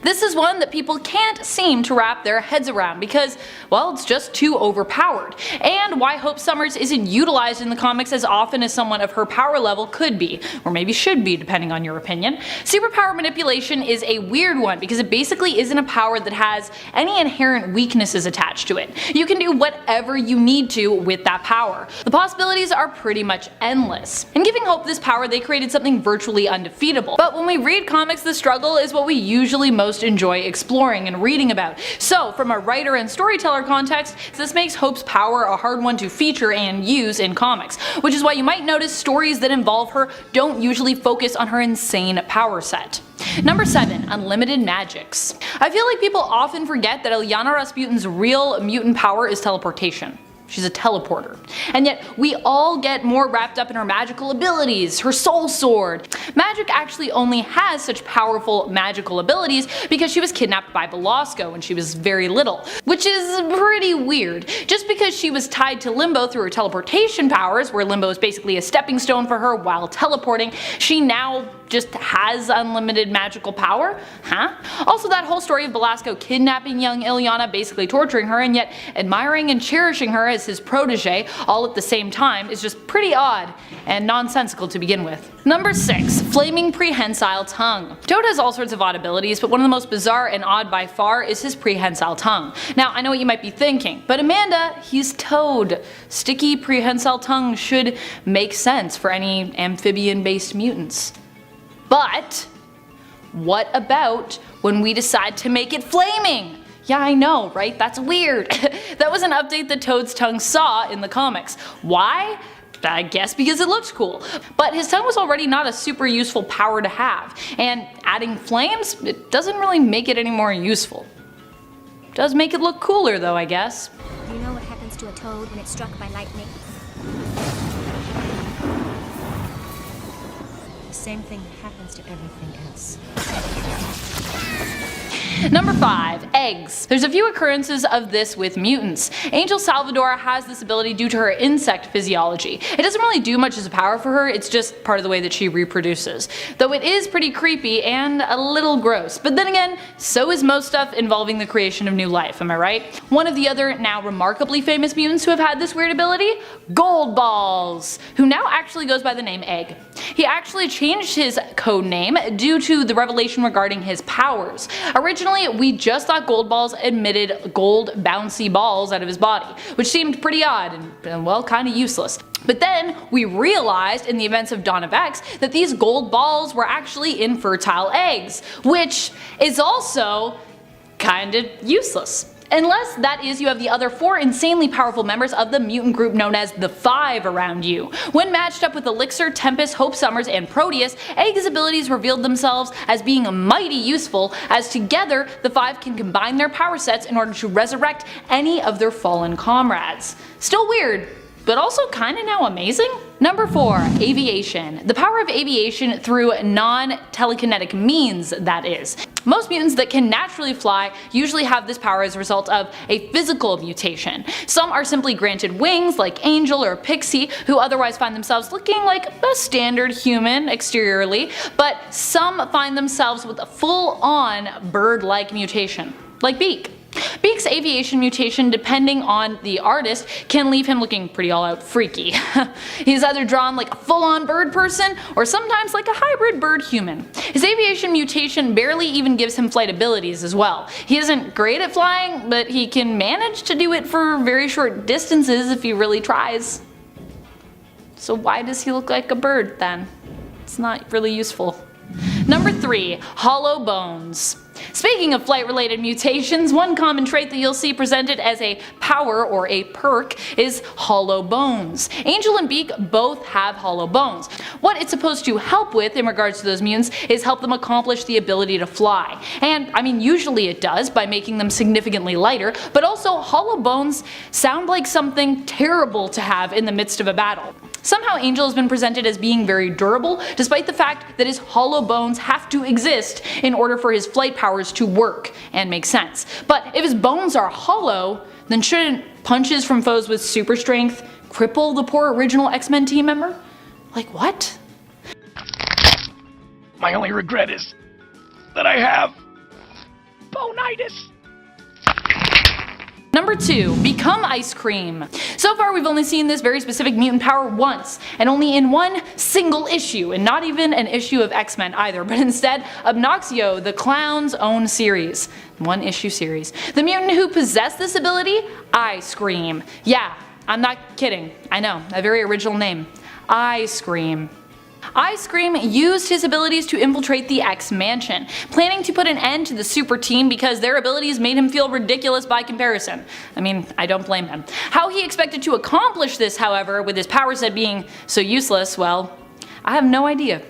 This is one that people can't seem to wrap their heads around because, well, it's just too overpowered, and why Hope Summers isn't utilized in the comics as often as someone of her power level could be, or maybe should be depending on your opinion. Superpower Manipulation is a weird one because it basically isn't a power that has any inherent weaknesses attached to it. You can do whatever you need to with that power. The possibilities are pretty much endless. In giving Hope this power, they created something virtually undefeatable, but when we read comics, the struggle is what we usually most enjoy exploring and reading about. So from a writer and storyteller context, this makes Hope's power a hard one to feature and use in comics, which is why you might notice stories that involve her don't usually focus on her insane power set. Number 7, Unlimited Magics. I feel like people often forget that Illyana Rasputin's real mutant power is teleportation. She's a teleporter. And yet we all get more wrapped up in her magical abilities, her soul sword. Magic actually only has such powerful magical abilities because she was kidnapped by Belasco when she was very little, which is pretty weird. Just because she was tied to Limbo through her teleportation powers, where Limbo is basically a stepping stone for her while teleporting, she now just has unlimited magical power? Huh? Also, that whole story of Belasco kidnapping young Illyana, basically torturing her, and yet admiring and cherishing her as his protege all at the same time is just pretty odd and nonsensical to begin with. Number 6. Flaming Prehensile Tongue. Toad has all sorts of odd abilities, but one of the most bizarre and odd by far is his prehensile tongue. Now, I know what you might be thinking, but Amanda, he's Toad. Sticky prehensile tongue should make sense for any amphibian-based mutants. But what about when we decide to make it flaming? Yeah, I know, right? That's weird. That was an update that Toad's tongue saw in the comics. Why? I guess because it looks cool. But his tongue was already not a super useful power to have, and adding flames, it doesn't really make it any more useful. Does make it look cooler though, I guess. Do you know what happens to a toad when it's struck by lightning? The same thing happens to everything else. Number 5. Eggs. There's a few occurrences of this with mutants. Angel Salvador has this ability due to her insect physiology. It doesn't really do much as a power for her, it's just part of the way that she reproduces. Though it is pretty creepy and a little gross. But then again, so is most stuff involving the creation of new life, am I right? One of the other now remarkably famous mutants who have had this weird ability? Gold Balls, who now actually goes by the name Egg. He actually changed his code name due to the revelation regarding his powers. Originally, we just thought Gold Balls emitted gold bouncy balls out of his body, which seemed pretty odd and well, kinda useless. But then we realized in the events of Dawn of X that these gold balls were actually infertile eggs, which is also kinda useless. Unless, that is, you have the other 4 insanely powerful members of the mutant group known as the Five around you. When matched up with Elixir, Tempest, Hope Summers, and Proteus, Egg's abilities revealed themselves as being mighty useful, as together the 5 can combine their power sets in order to resurrect any of their fallen comrades. Still weird, but also kinda now amazing? Number 4. Aviation. The power of aviation through non-telekinetic means, that is. Most mutants that can naturally fly usually have this power as a result of a physical mutation. Some are simply granted wings, like Angel or Pixie, who otherwise find themselves looking like a standard human exteriorly, but some find themselves with a full-on bird-like mutation, like Beak. Beak's aviation mutation, depending on the artist, can leave him looking pretty all-out freaky. He's either drawn like a full-on bird person, or sometimes like a hybrid bird-human. His aviation mutation barely even gives him flight abilities as well. He isn't great at flying, but he can manage to do it for very short distances if he really tries. So why does he look like a bird then? It's not really useful. Number 3. Hollow Bones. Speaking of flight-related mutations, one common trait that you'll see presented as a power or a perk is hollow bones. Angel and Beak both have hollow bones. What it's supposed to help with in regards to those mutants is help them accomplish the ability to fly. And I mean, usually it does by making them significantly lighter, but also hollow bones sound like something terrible to have in the midst of a battle. Somehow Angel has been presented as being very durable, despite the fact that his hollow bones have to exist in order for his flight powers to work and make sense. But if his bones are hollow, then shouldn't punches from foes with super strength cripple the poor original X-Men team member? Like what? My only regret is that I have bonitis. Number 2. Become Ice Cream. So far we've only seen this very specific mutant power once, and only in one single issue, and not even an issue of X-Men either, but instead Obnoxio, the Clown's own series. One issue series. The mutant who possessed this ability? Ice Cream. Yeah, I'm not kidding. I know, a very original name. Ice Cream. Ice Cream used his abilities to infiltrate the X-Mansion, planning to put an end to the super team because their abilities made him feel ridiculous by comparison. I mean, I don't blame him. How he expected to accomplish this, however, with his power set being so useless, well, I have no idea.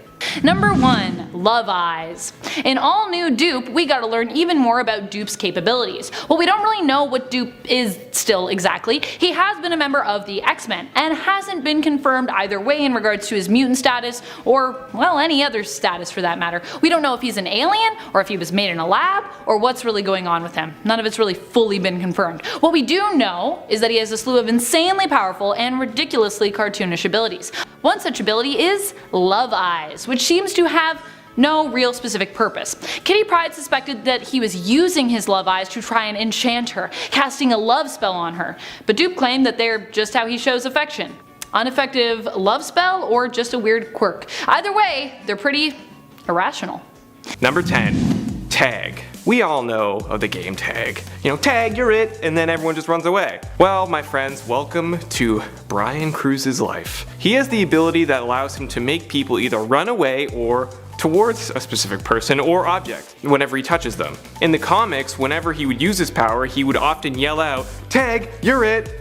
Number 1. Love Eyes. In all new Dupe, we gotta learn even more about Dupe's capabilities. Well, we don't really know what Dupe is still exactly. He has been a member of the X-Men, and hasn't been confirmed either way in regards to his mutant status, or, well, any other status for that matter. We don't know if he's an alien, or if he was made in a lab, or what's really going on with him. None of it's really fully been confirmed. What we do know is that he has a slew of insanely powerful and ridiculously cartoonish abilities. One such ability is Love Eyes, which which seems to have no real specific purpose. Kitty Pryde suspected that he was using his love eyes to try and enchant her, casting a love spell on her, but Dupe claimed that they're just how he shows affection. Ineffective love spell or just a weird quirk. Either way, they're pretty irrational. Number 10. Tag. We all know of the game tag. You know, tag, you're it, and then everyone just runs away. Well, my friends, welcome to Brian Cruz's life. He has the ability that allows him to make people either run away or towards a specific person or object whenever he touches them. In the comics, whenever he would use his power, he would often yell out, "Tag, you're it!"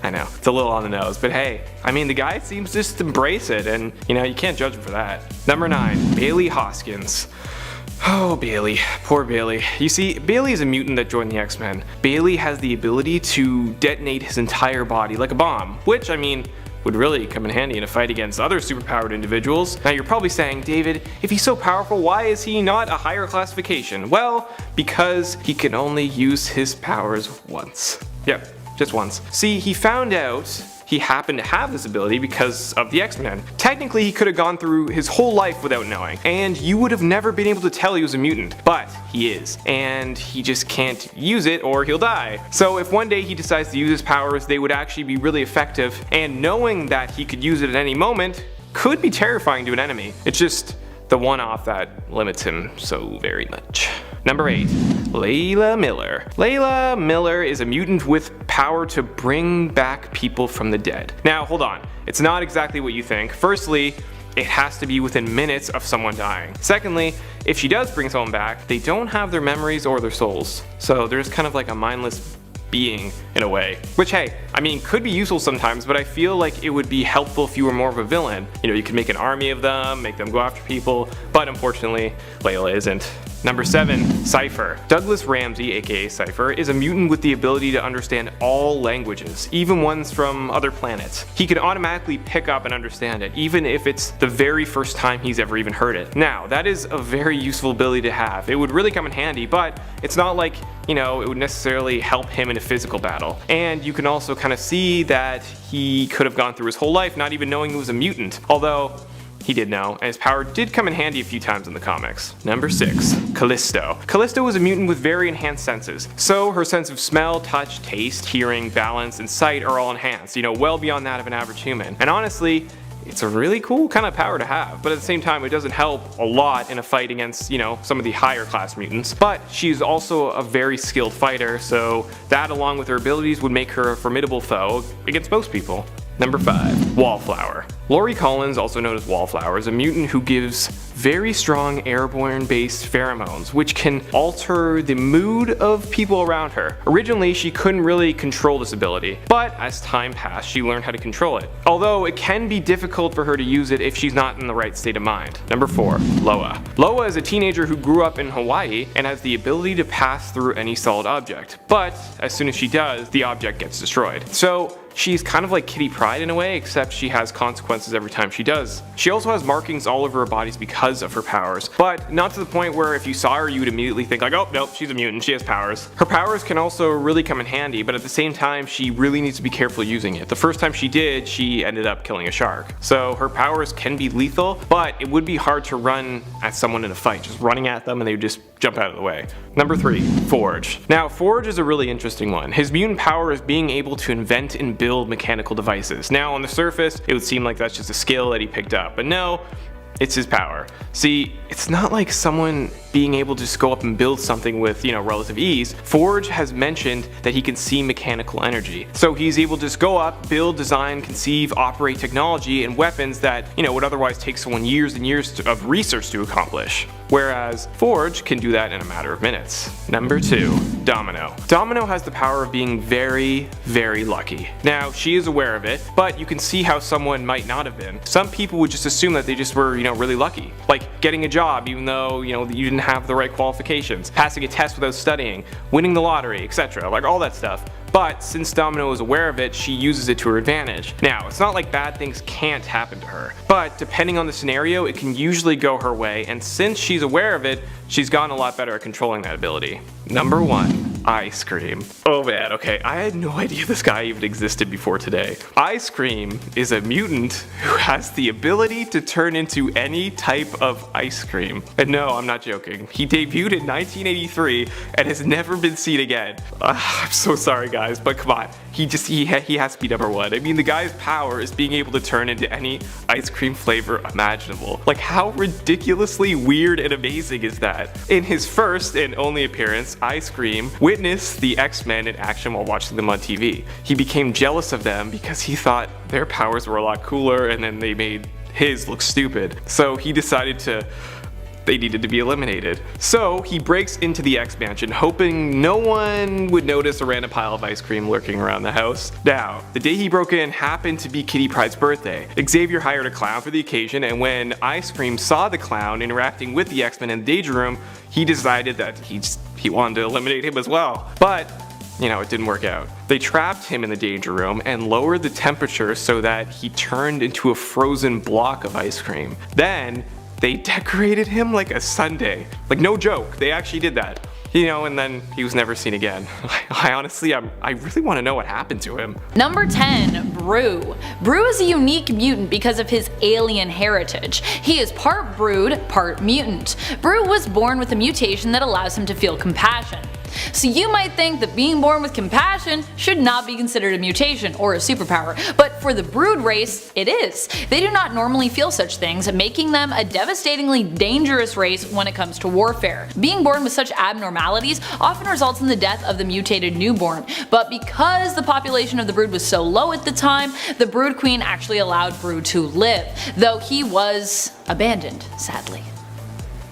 I know, it's a little on the nose, but hey, I mean, the guy seems just to embrace it, and you know, you can't judge him for that. Number 9, Bailey Hoskins. Oh, Bailey. Poor Bailey. You see, Bailey is a mutant that joined the X-Men. Bailey has the ability to detonate his entire body like a bomb, which, I mean, would really come in handy in a fight against other superpowered individuals. Now you're probably saying, David, if he's so powerful, why is he not a higher classification? Well, because he can only use his powers once. Yep, just once. See, he found out he happened to have this ability because of the X-Men. Technically, he could have gone through his whole life without knowing, and you would have never been able to tell he was a mutant, but he is, and he just can't use it or he'll die. So if one day he decides to use his powers, they would actually be really effective, and knowing that he could use it at any moment could be terrifying to an enemy. It's just the one-off that limits him so very much. Number 8. Layla Miller. Layla Miller is a mutant with power to bring back people from the dead. Now hold on, it's not exactly what you think. Firstly, it has to be within minutes of someone dying. Secondly, if she does bring someone back, they don't have their memories or their souls. So there's kind of like a mindless being in a way, which hey, I mean could be useful sometimes, but I feel like it would be helpful if you were more of a villain. You know, you could make an army of them, make them go after people, but unfortunately Layla isn't. Number 7, Cypher. Douglas Ramsey, aka Cypher, is a mutant with the ability to understand all languages, even ones from other planets. He can automatically pick up and understand it, even if it's the very first time he's ever even heard it. Now, that is a very useful ability to have. It would really come in handy, but it's not like, you know, it would necessarily help him in a physical battle. And you can also kind of see that he could have gone through his whole life not even knowing he was a mutant, although he did know, and his power did come in handy a few times in the comics. Number 6, Callisto. Callisto is a mutant with very enhanced senses. So her sense of smell, touch, taste, hearing, balance, and sight are all enhanced, you know, well beyond that of an average human. And honestly, it's a really cool kind of power to have, but at the same time it doesn't help a lot in a fight against, you know, some of the higher class mutants. But she's also a very skilled fighter, so that along with her abilities would make her a formidable foe against most people. Number 5, Wallflower. Laurie Collins, also known as Wallflower, is a mutant who gives very strong airborne-based pheromones, which can alter the mood of people around her. Originally, she couldn't really control this ability, but as time passed, she learned how to control it. Although it can be difficult for her to use it if she's not in the right state of mind. Number 4, Loa. Loa is a teenager who grew up in Hawaii and has the ability to pass through any solid object, but as soon as she does, the object gets destroyed. So she's kind of like Kitty Pryde in a way, except she has consequences every time she does. She also has markings all over her bodies because of her powers, but not to the point where if you saw her you would immediately think like, oh nope, she's a mutant, she has powers. Her powers can also really come in handy, but at the same time she really needs to be careful using it. The first time she did, she ended up killing a shark. So her powers can be lethal, but it would be hard to run at someone in a fight, just running at them and they would just jump out of the way. Number 3, Forge. Now Forge is a really interesting one. His mutant power is being able to invent and build mechanical devices. Now on the surface it would seem like that's just a skill that he picked up, but no, it's his power. See, it's not like someone being able to just go up and build something with, you know, relative ease. Forge has mentioned that he can see mechanical energy. So he's able to just go up, build, design, conceive, operate technology and weapons that, you know, would otherwise take someone years and years of research to accomplish. Whereas Forge can do that in a matter of minutes. Number 2, Domino. Domino has the power of being very, very lucky. Now, she is aware of it, but you can see how someone might not have been. Some people would just assume that they just were, you know, really lucky. Like getting a job even though, you know, you didn't have the right qualifications, passing a test without studying, winning the lottery, etc. Like all that stuff. But since Domino is aware of it, she uses it to her advantage. Now, it's not like bad things can't happen to her, but depending on the scenario, it can usually go her way, and since she's aware of it, she's gotten a lot better at controlling that ability. Number 1, Ice Cream. Oh man, okay, I had no idea this guy even existed before today. Ice Cream is a mutant who has the ability to turn into any type of ice cream. And no, I'm not joking. He debuted in 1983 and has never been seen again. I'm so sorry guys, but come on. He has to be number one. I mean, the guy's power is being able to turn into any ice cream flavor imaginable. Like, how ridiculously weird and amazing is that? In his first and only appearance, Ice Cream witnessed the X-Men in action while watching them on TV. He became jealous of them because he thought their powers were a lot cooler and then they made his look stupid. So he decided they needed to be eliminated. So he breaks into the X-Mansion hoping no one would notice a random pile of ice cream lurking around the house. Now, the day he broke in happened to be Kitty Pryde's birthday. Xavier hired a clown for the occasion, and when Ice Cream saw the clown interacting with the X-Men in the danger room, he decided that he wanted to eliminate him as well. But you know, it didn't work out. They trapped him in the danger room and lowered the temperature so that he turned into a frozen block of ice cream. Then they decorated him like a sundae. Like, no joke, they actually did that. You know, and then he was never seen again. I honestly really want to know what happened to him. Number 10, Brew. Brew is a unique mutant because of his alien heritage. He is part brood, part mutant. Brew was born with a mutation that allows him to feel compassion. So you might think that being born with compassion should not be considered a mutation or a superpower, but for the Brood race, it is. They do not normally feel such things, making them a devastatingly dangerous race when it comes to warfare. Being born with such abnormalities often results in the death of the mutated newborn, but because the population of the Brood was so low at the time, the Brood Queen actually allowed Brood to live, though he was abandoned, sadly.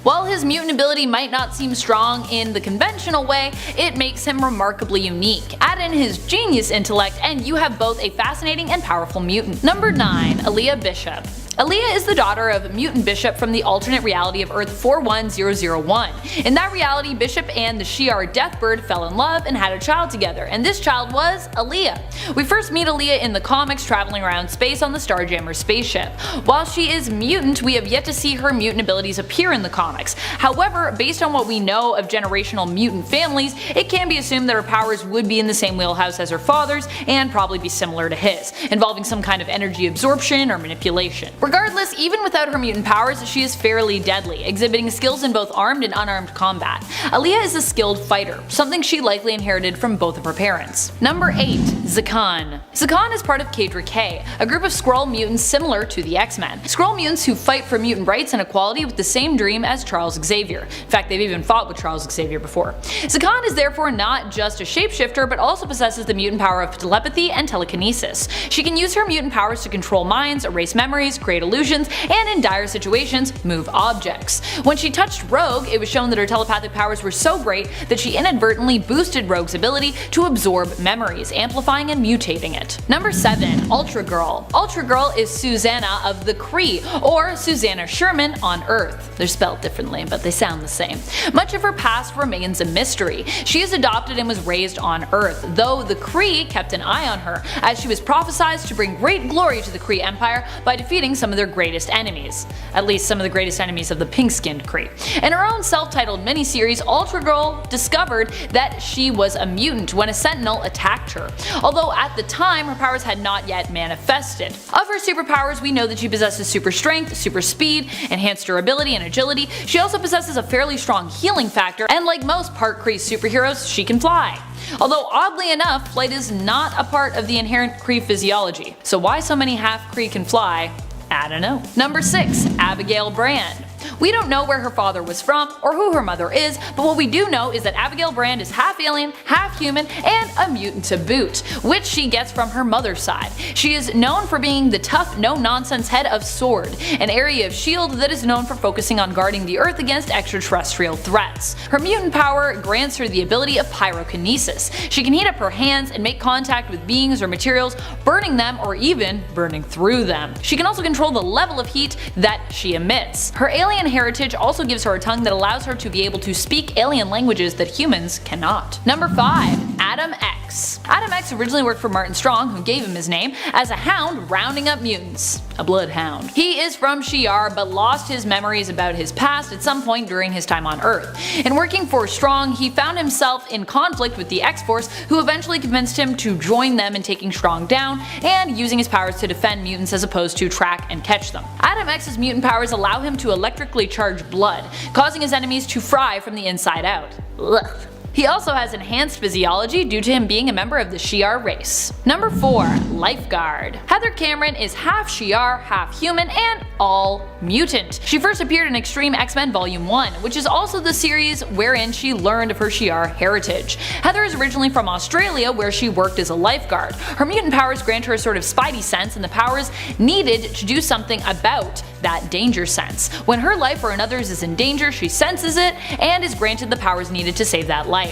While his mutant ability might not seem strong in the conventional way, it makes him remarkably unique. Add in his genius intellect and you have both a fascinating and powerful mutant. Number 9, Aaliyah Bishop. Aaliyah is the daughter of Mutant Bishop from the alternate reality of Earth 41001. In that reality, Bishop and the Shi'ar Deathbird fell in love and had a child together, and this child was Aaliyah. We first meet Aaliyah in the comics traveling around space on the Starjammer spaceship. While she is mutant, we have yet to see her mutant abilities appear in the comics. However, based on what we know of generational mutant families, it can be assumed that her powers would be in the same wheelhouse as her father's and probably be similar to his, involving some kind of energy absorption or manipulation. Regardless, even without her mutant powers, she is fairly deadly, exhibiting skills in both armed and unarmed combat. Aaliyah is a skilled fighter, something she likely inherited from both of her parents. Number 8, Zakan. Zakan is part of Cadre K, a group of Skrull mutants similar to the X-Men. Skrull mutants who fight for mutant rights and equality with the same dream as Charles Xavier. In fact, they've even fought with Charles Xavier before. Zakan is therefore not just a shapeshifter, but also possesses the mutant power of telepathy and telekinesis. She can use her mutant powers to control minds, erase memories, create illusions, and in dire situations, move objects. When she touched Rogue, it was shown that her telepathic powers were so great that she inadvertently boosted Rogue's ability to absorb memories, amplifying and mutating it. Number 7, Ultra Girl. Ultra Girl is Susanna of the Kree, or Susanna Sherman on Earth. They're spelled differently, but they sound the same. Much of her past remains a mystery. She is adopted and was raised on Earth, though the Kree kept an eye on her, as she was prophesied to bring great glory to the Kree Empire by defeating some of their greatest enemies. At least some of the greatest enemies of the pink-skinned Kree. In her own self-titled miniseries, Ultra Girl discovered that she was a mutant when a Sentinel attacked her, although at the time her powers had not yet manifested. Of her superpowers, we know that she possesses super strength, super speed, enhanced durability and agility. She also possesses a fairly strong healing factor, and like most part Kree superheroes, she can fly. Although oddly enough, flight is not a part of the inherent Kree physiology. So why so many half Kree can fly? I don't know. Number 6, Abigail Brand. We don't know where her father was from or who her mother is, but what we do know is that Abigail Brand is half alien, half human, and a mutant to boot, which she gets from her mother's side. She is known for being the tough, no-nonsense head of SWORD, an area of S.H.I.E.L.D. that is known for focusing on guarding the Earth against extraterrestrial threats. Her mutant power grants her the ability of pyrokinesis. She can heat up her hands and make contact with beings or materials, burning them or even burning through them. She can also control the level of heat that she emits. Her alien alien heritage also gives her a tongue that allows her to be able to speak alien languages that humans cannot. Number 5. Adam X. Adam X originally worked for Martin Strong, who gave him his name, as a hound rounding up mutants. A bloodhound. He is from Shi'ar but lost his memories about his past at some point during his time on Earth. In working for Strong, he found himself in conflict with the X-Force, who eventually convinced him to join them in taking Strong down and using his powers to defend mutants as opposed to track and catch them. Adam X's mutant powers allow him to electrically charge blood, causing his enemies to fry from the inside out. Ugh. He also has enhanced physiology due to him being a member of the Shi'ar race. Number 4. Lifeguard. Heather Cameron is half Shi'ar, half human, and all mutant. She first appeared in Extreme X-Men Volume 1, which is also the series wherein she learned of her Shi'ar heritage. Heather is originally from Australia, where she worked as a lifeguard. Her mutant powers grant her a sort of spidey sense and the powers needed to do something about that danger sense. When her life or another's is in danger, she senses it and is granted the powers needed to save that life.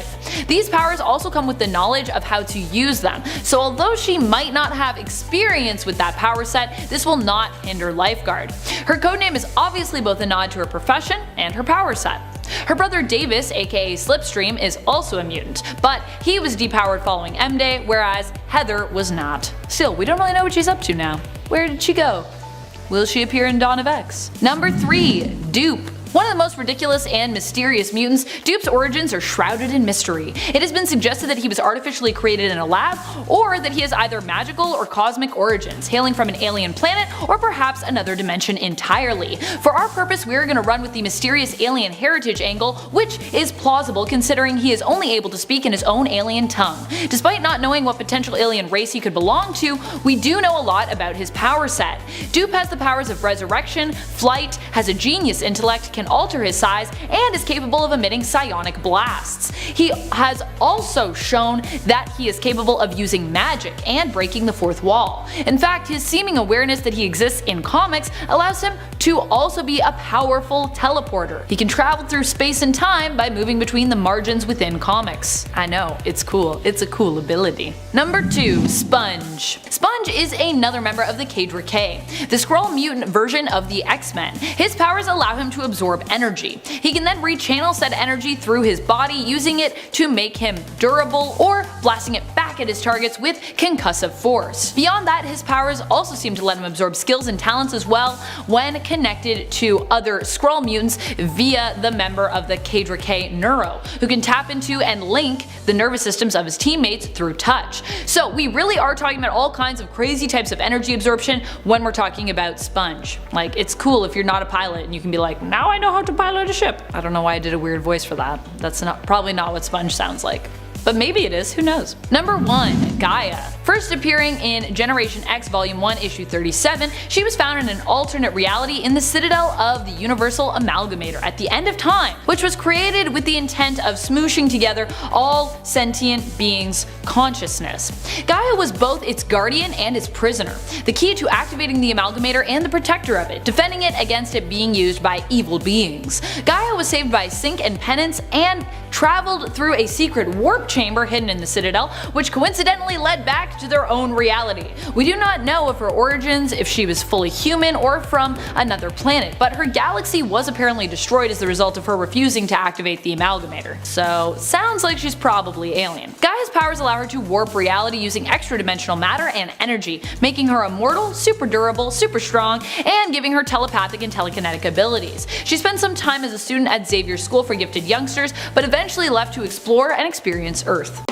These powers also come with the knowledge of how to use them, so although she might not have experience with that power set, this will not hinder Lifeguard. Her codename is obviously both a nod to her profession and her power set. Her brother Davis, aka Slipstream, is also a mutant, but he was depowered following M-Day, whereas Heather was not. Still, we don't really know what she's up to now. Where did she go? Will she appear in Dawn of X? Number 3. Dupe. One of the most ridiculous and mysterious mutants, Dupe's origins are shrouded in mystery. It has been suggested that he was artificially created in a lab, or that he has either magical or cosmic origins, hailing from an alien planet or perhaps another dimension entirely. For our purpose, we are going to run with the mysterious alien heritage angle, which is plausible considering he is only able to speak in his own alien tongue. Despite not knowing what potential alien race he could belong to, we do know a lot about his power set. Dupe has the powers of resurrection, flight, has a genius intellect, can alter his size, and is capable of emitting psionic blasts. He has also shown that he is capable of using magic and breaking the fourth wall. In fact, his seeming awareness that he exists in comics allows him to also be a powerful teleporter. He can travel through space and time by moving between the margins within comics. I know, it's cool. It's a cool ability. Number 2. Sponge. Sponge is another member of the Quadra-K, the Skrull mutant version of the X-Men. His powers allow him to absorb energy. He can then rechannel said energy through his body, using it to make him durable or blasting it back at his targets with concussive force. Beyond that, his powers also seem to let him absorb skills and talents as well when connected to other Skrull mutants via the member of the Quadra-K Neuro, who can tap into and link the nervous systems of his teammates through touch. So we really are talking about all kinds of crazy types of energy absorption when we're talking about Sponge. Like, it's cool if you're not a pilot and you can be like, now I know how to pilot a ship. I don't know why I did a weird voice for that. That's probably not what Sponge sounds like. But maybe it is, who knows. Number 1. Gaia. First appearing in Generation X Volume 1 Issue 37, she was found in an alternate reality in the Citadel of the Universal Amalgamator at the end of time, which was created with the intent of smooshing together all sentient beings' consciousness. Gaia was both its guardian and its prisoner, the key to activating the Amalgamator and the protector of it, defending it against it being used by evil beings. Gaia was saved by Sync and Penance and traveled through a secret warp chamber hidden in the Citadel, which coincidentally led back to their own reality. We do not know of her origins, if she was fully human or from another planet, but her galaxy was apparently destroyed as the result of her refusing to activate the Amalgamator. So sounds like she's probably alien. Gaia's powers allow her to warp reality using extra dimensional matter and energy, making her immortal, super durable, super strong, and giving her telepathic and telekinetic abilities. She spent some time as a student at Xavier's School for Gifted Youngsters, but eventually left to explore and experience Earth.